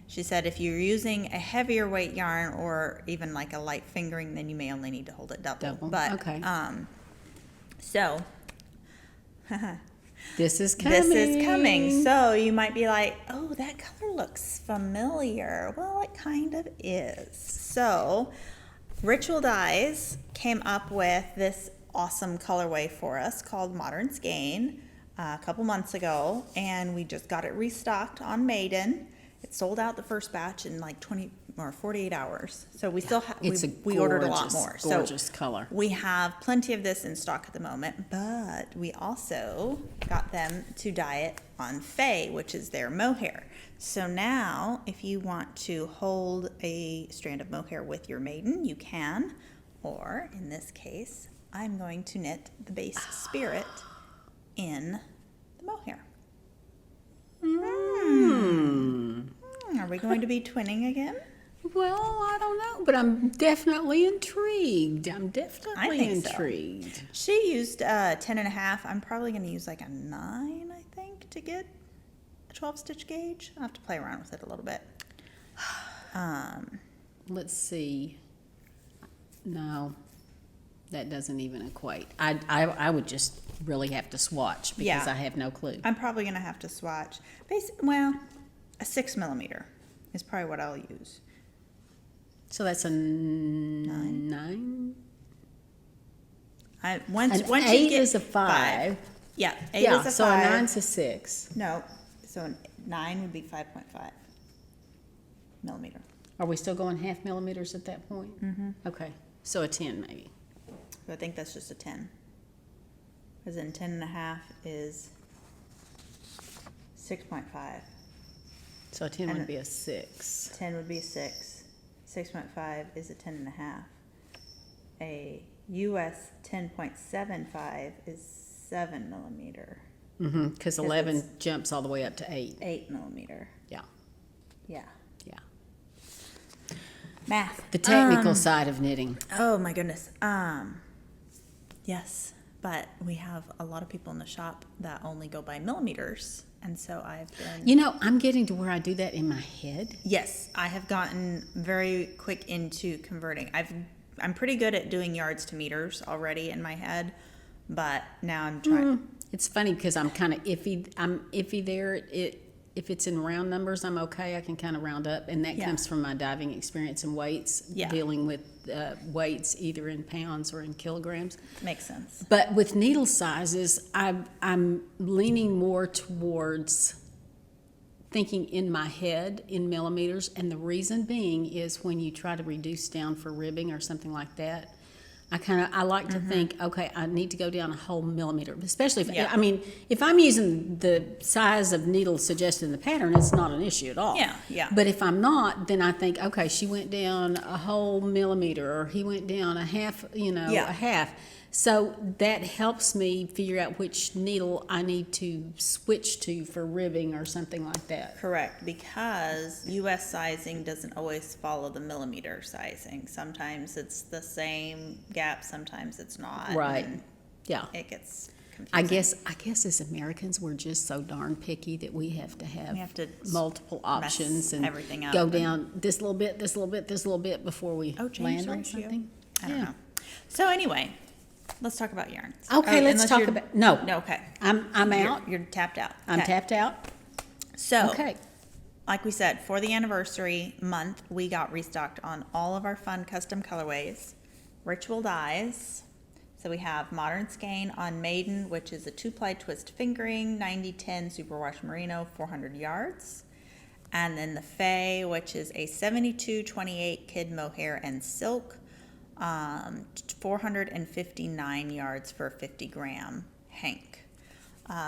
She said if you're using a heavier weight yarn or even like a light fingering, then you may only need to hold it double. But okay. So this is coming. So you might be like, oh, that color looks familiar. Well, it kind of is. So Ritual Dyes came up with this awesome colorway for us called Modern Skein a couple months ago, and we just got it restocked on Maed. It sold out the first batch in like 20 or 48 hours. So we still have, we ordered a lot more. Gorgeous color. We have plenty of this in stock at the moment, but we also got them to dye it on Faye, which is their mohair. So now if you want to hold a strand of mohair with your maiden, you can. Or in this case, I'm going to knit the Base Spirit in the mohair. Are we going to be twinning again? Well, I don't know, but I'm definitely intrigued. I'm definitely think so. intrigued. She used 10.5. I'm probably going to use like a 9, I think, to get a 12-stitch gauge. I'll have to play around with it a little bit. Let's see. No, that doesn't even equate. I would just really have to swatch because I have no clue. I'm probably going to have to swatch. Well, a 6 millimeter is probably what I'll use. So that's a 9? Once An you 8 get is a 5. Yeah, 8 Yeah, is a so 5. a 9's a 6. No, so a 9 would be 5.5 millimeter. Are we still going half millimeters at that point? Mm-hmm. Okay, so a 10 maybe. So I think that's just a 10. Because then 10.5 is 6.5. So a 10 would be a 6. 10 would be a 6. 6.5 is a 10.5. A US 10.75 is 7 millimeter. Mm-hmm, because 11 jumps all the way up to 8. 8 millimeter. Yeah. Yeah. Yeah. Math. The technical side of knitting. Oh my goodness. Yes, but we have a lot of people in the shop that only go by millimeters, and so I've been. You know, I'm getting to where I do that in my head. Yes, I have gotten very quick into converting. I'm pretty good at doing yards to meters already in my head, but now I'm trying. It's funny because I'm kind of iffy. I'm iffy there. If it's in round numbers, I'm okay. I can kind of round up, and that comes from my diving experience and weights, dealing with weights either in pounds or in kilograms. Makes sense. But with needle sizes, I'm leaning more towards thinking in my head in millimeters, and the reason being is when you try to reduce down for ribbing or something like that, I like to think, okay, I need to go down a whole millimeter, especially if I'm using the size of needle suggested in the pattern, it's not an issue at all. Yeah. But if I'm not, then I think, okay, she went down a whole millimeter, or he went down a half, a half. So that helps me figure out which needle I need to switch to for ribbing or something like that. Correct, because US sizing doesn't always follow the millimeter sizing. Sometimes it's the same gap, sometimes it's not. Right. Yeah. It gets confusing. I guess as Americans we're just so darn picky that we have to have multiple options and everything up go down this little bit, this little bit, this little bit before we land on something. I don't know. So anyway, let's talk about yarns. Okay, let's talk about No, okay. I'm out. You're tapped out. I'm tapped out. So, okay. Like we said, for the anniversary month, we got restocked on all of our fun custom colorways, ritual dyes. So we have Modern Skein on Maiden, which is a 2-ply twist fingering, 90-10 superwash merino, 400 yards. And then the Faye, which is a 72-28 kid mohair and silk, 459 yards for a 50-gram hank.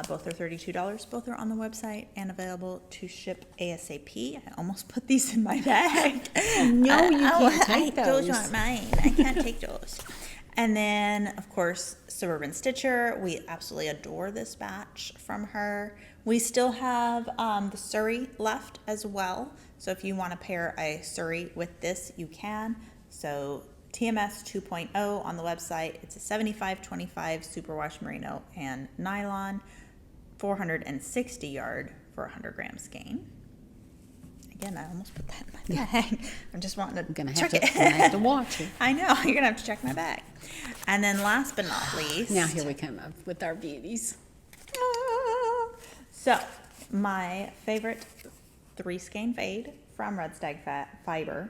Both are $32. Both are on the website and available to ship ASAP. I almost put these in my bag. No, you can't take those. Those aren't mine. I can't take those. And then, of course, Suburban Stitcher. We absolutely adore this batch from her. We still have the Surrey left as well. So if you want to pair a Surrey with this, you can. So TMS 2.0 on the website. It's a 75-25 superwash merino and nylon, 460 yard for 100 gram skein. Again, I almost put that in my bag. I'm just wanting to check it. I'm gonna have to watch it. I know, you're gonna have to check my bag. And then last but not least. Now here we come up with our beauties. So, my favorite 3 skein fade from Red Stag Fiber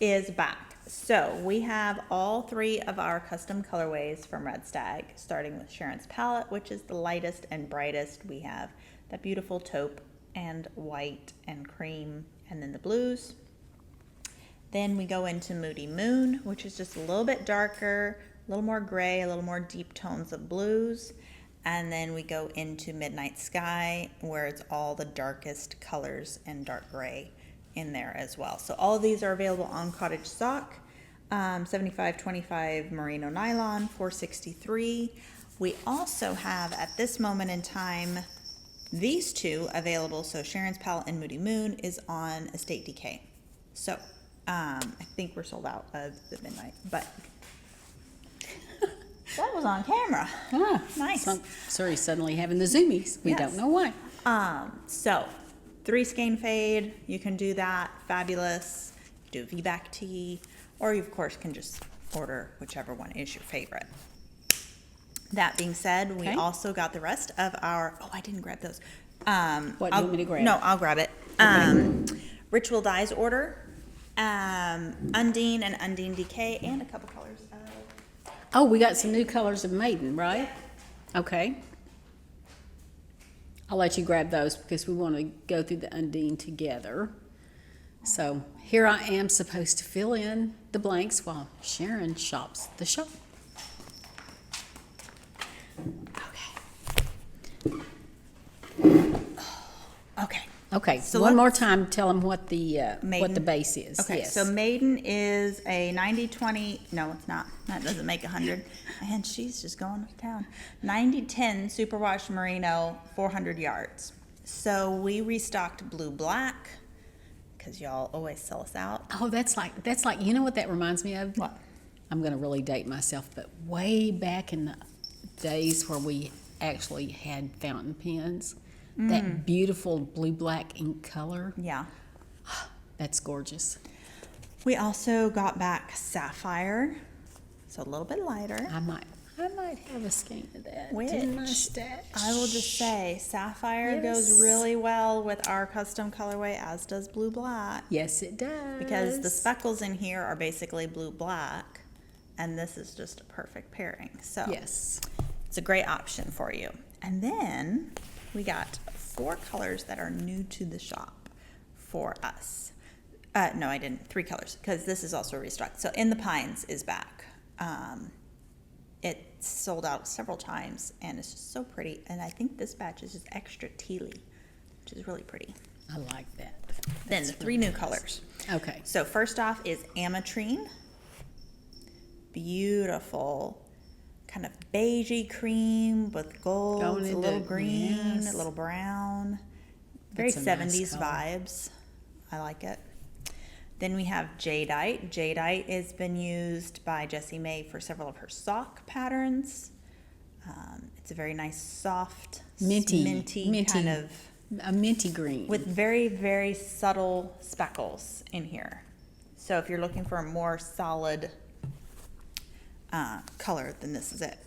is back. So we have all 3 of our custom colorways from Red Stag, starting with Sharon's palette, which is the lightest and brightest. We have that beautiful taupe and white and cream, and then the blues. Then we go into Moody Moon, which is just a little bit darker, a little more gray, a little more deep tones of blues. And then we go into Midnight Sky, where it's all the darkest colors and dark gray in there as well. So all of these are available on Cottage Sock, 75-25 merino nylon, 463. We also have at this moment in time These two available, so Sharon's Palette and Moody Moon is on Estate DK. So I think we're sold out of the midnight, but that was on camera. Ah, Nice. Sorry, suddenly having the zoomies. We Yes. don't know why. So 3 skein fade, you can do that, fabulous. Do a V-back tee, or you of course can just order whichever one is your favorite. That being said, we Okay. also got the rest of our, oh, I didn't grab those. What do you want me to grab? No, I'll grab it. Ritual Dyes order, Undine and Undine DK, and a couple colors of, Oh, we got some new colors of Maiden, right? Okay. I'll let you grab those because we want to go through the Undine together. So here I am supposed to fill in the blanks while Sharon shops the shop. okay. Okay, So one more let's- time, tell them what the Maiden? base is. Okay, Yes. so Maiden is a 90-20, no, it's not. That doesn't make 100. And she's just going to town. 90-10 superwash merino, 400 yards. So we restocked blue black because y'all always sell us out. Oh, that's like, you know what that reminds me of? What? I'm going to really date myself, but way back in the days where we actually had fountain pens, that beautiful blue-black ink color, Yeah. that's gorgeous. We also got back sapphire, so a little bit lighter. I might have a skein of that Which in my stash. I will just say, sapphire goes Yes. really well with our custom colorway, as does blue black. Yes, it does. Because the speckles in here are basically blue black, and this is just a perfect pairing. So Yes. it's a great option for you. And then we got 4 colors that are new to the shop for us. No, I didn't. 3 colors, because this is also restocked. So In the Pines is back. It sold out several times, and it's just so pretty. And I think this batch is just extra tealy, which is really pretty. I like that. Then the 3 new colors. Okay. So first off is Ametrine. Beautiful, kind of beigey cream with golds, Going a into- little green, yes. a little brown. Very That's a nice 70s color. vibes. I like it. Then we have Jadeite. Jadeite has been used by Jessie Maed for several of her sock patterns. It's a very nice, soft, Minty kind of, a minty green. with very, very subtle speckles in here. So if you're looking for a more solid color, then this is it.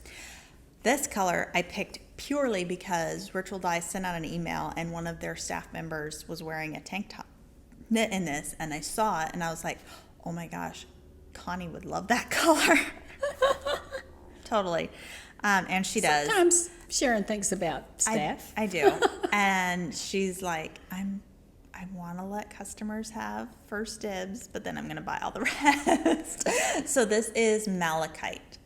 This color I picked purely because Ritual Dye sent out an email and one of their staff members was wearing a tank top knit in this, and I saw it and I was like, oh my gosh, Connie would love that color. Totally. And she does. Sometimes Sharon thinks about staff. I do. And she's like, I want to let customers have first dibs, but then I'm going to buy all the rest. So this is malachite.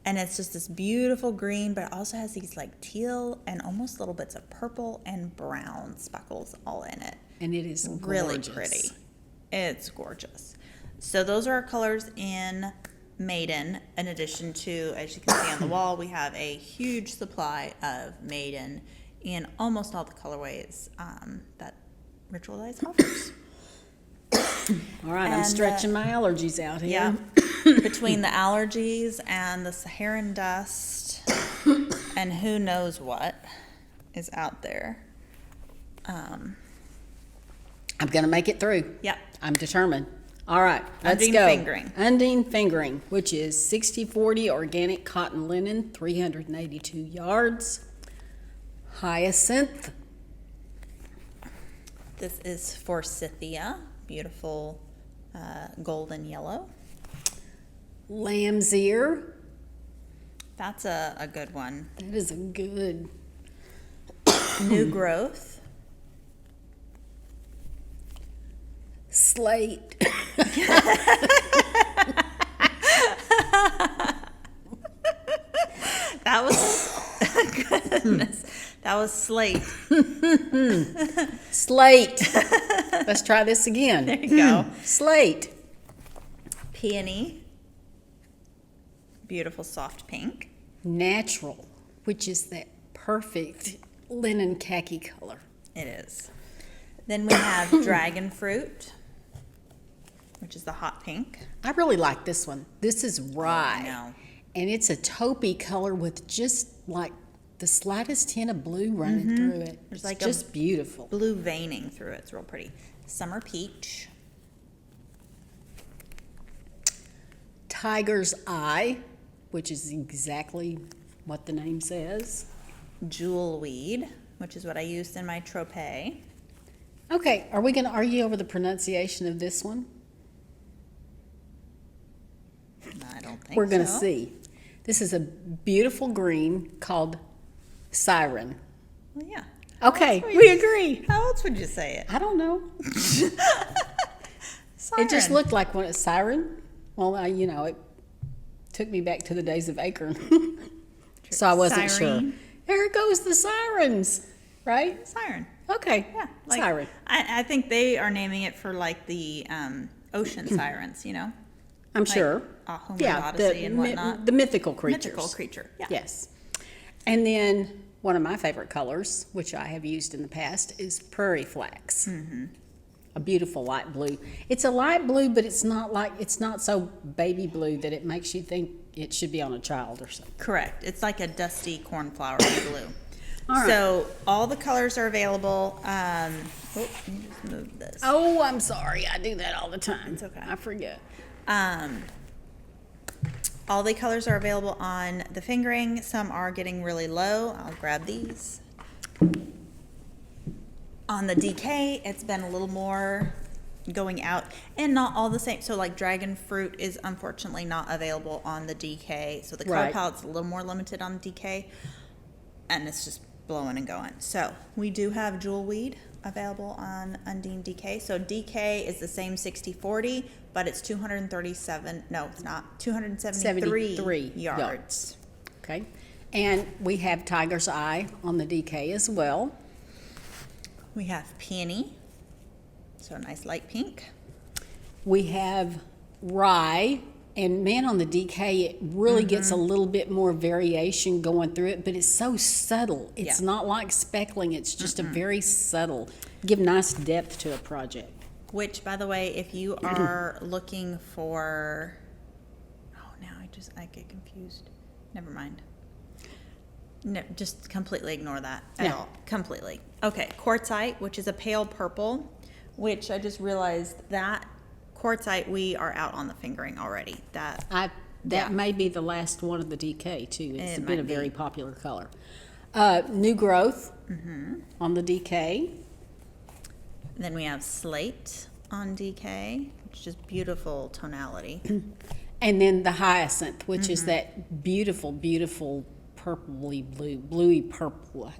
And it's just this beautiful green, but it also has these like teal and almost little bits of purple and brown speckles all in it. And it is Really gorgeous. pretty. It's gorgeous. So those are our colors in Maiden. In addition to, as you can see on the wall, we have a huge supply of Maiden in almost all the colorways that Ritual Dyes offers. All right, I'm And, stretching my allergies out here. Yeah. Between the allergies and the Saharan dust and who knows what is out there. I'm going to make it through. Yep. I'm determined. All right, let's Undine go. Fingering. Undine Fingering, which is 60/40 organic cotton linen, 382 yards. Hyacinth. This is Forsythia, beautiful golden yellow. Lamb's ear. That's a good one. That is a good. New growth. Slate. That was goodness. That was slate. Slate. Let's try this again. There you go. Slate. Peony. Beautiful soft pink. Natural, which is that perfect linen khaki color. It is. Then we have dragon fruit, which is the hot pink. I really like this one. This is rye. I know. And it's a taupey color with just like the slightest tint of blue running through it. There's It's like just beautiful. Blue veining through it. It's real pretty. Summer peach. Tiger's Eye, which is exactly what the name says. Jewel weed, which is what I used in my tropez. Okay, are we going to argue over the pronunciation of this one? I don't think We're going to so. see. This is a beautiful green called Siren. Well, yeah. Okay, else we agree. How else would you say it? I don't know. Siren. It just looked like one. Siren. Well, it took me back to the days of Acorn, so I wasn't sure. Siren. There goes the sirens, right? Siren. Okay. Yeah. Siren. I think they are naming it for like the ocean sirens, I'm sure. Homer's Odyssey and whatnot. The mythical creatures. Mythical creature. Yeah. Yes. And then one of my favorite colors, which I have used in the past, is prairie flax. Mm-hmm. A beautiful light blue. It's a light blue, but it's not so baby blue that it makes you think it should be on a child or something. Correct. It's like a dusty cornflowery blue. All right. So all the colors are available. Let me just move this. Oh, I'm sorry. I do that all the time. It's okay. I forget. All the colors are available on the fingering. Some are getting really low. I'll grab these. On the DK, it's been a little more going out, and not all the same. So like dragon fruit is unfortunately not available on the DK. So the color Right. palette's a little more limited on the DK, and it's just blowing and going. So we do have jewel weed available on Undine DK. So DK is the same 60/40, but it's 237. No, it's not 273 73 yards. Okay. And we have Tiger's Eye on the DK as well. We have peony, so a nice light pink. We have rye, and man, on the DK, it really gets a little bit more variation going through it, but it's so subtle. It's Yeah. not like speckling, it's just a very subtle, give nice depth to a project. Which, by the way, if you are looking for, now I get confused. Never mind. No, just completely ignore that at Yeah. all. Completely. Okay, quartzite, which is a pale purple, which I just realized that quartzite we are out on the fingering already. That That may be the last one of the DK too. It's It been a might very be. popular color. New growth on the DK. Then we have slate on DK, which is beautiful tonality. And then the hyacinth, which is that beautiful, beautiful purpley blue, bluey purple.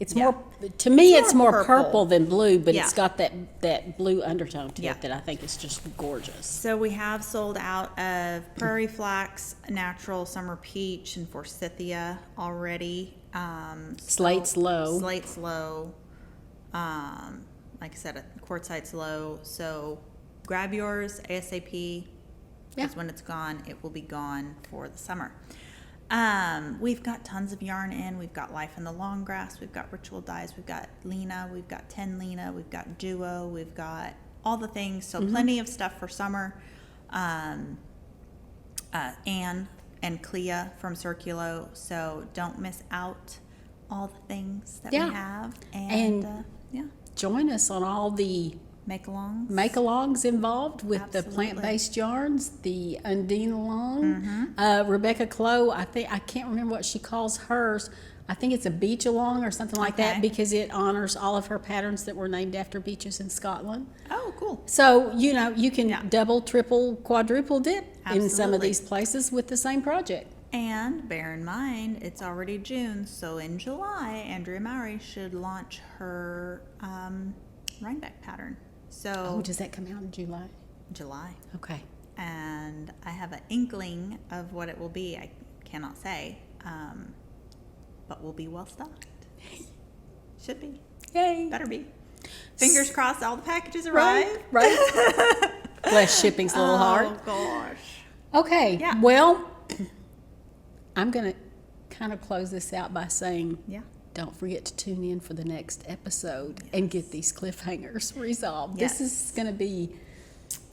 It's Yeah. more, to me, It's it's more more purple. purple than blue, but Yeah. it's got that blue undertone to Yeah. it that I think is just gorgeous. So we have sold out of prairie flax, natural summer peach, and forsythia already. Slate's low. Slate's low. Like I said, quartzite's low. So grab yours ASAP. Because Yeah. when it's gone, it will be gone for the summer. We've got tons of yarn in. We've got Life in the Long Grass. We've got Ritual Dyes. We've got Lena. We've got 10 Lena. We've got Duo. We've got all the things. So plenty of stuff for summer. Anne and Clea from Circulo. So don't miss out all the things that Yeah. we have. And- Yeah, Join us on all the make-alongs. make-alongs involved with the Absolutely. plant-based yarns, the Undine along. Mm-hmm. Rebecca Clow, I can't remember what she calls hers. I think it's a beach along or something like that Okay. because it honors all of her patterns that were named after beaches in Scotland. Oh, cool. So, you can Yeah. double, triple, quadruple dip in some of Absolutely. these places with the same project. And bear in mind, it's already June, so in July, Andrea Mowry should launch her Rhinebeck pattern. So Oh, does that come out in July? July, Okay. and I have an inkling of what it will be. I cannot say, but we'll be well stocked. Should be, Yay. better be. Fingers crossed, all the packages arrive. Right. Less shipping's a little hard. Oh gosh. Okay. Yeah. Well, I'm going to kind of close this out by saying Yeah. don't forget to tune in for the next episode and get these cliffhangers resolved. This is going to be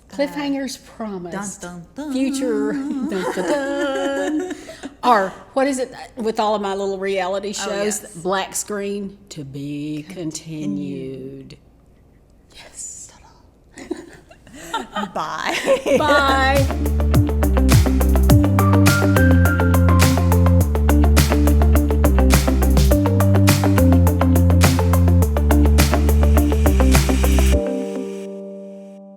cliffhangers promised. Dun, dun, dun. Future. Dun, dun, dun. Or what is it with all of my little reality shows? Yes. Black screen to be continued. Yes. Bye. Bye.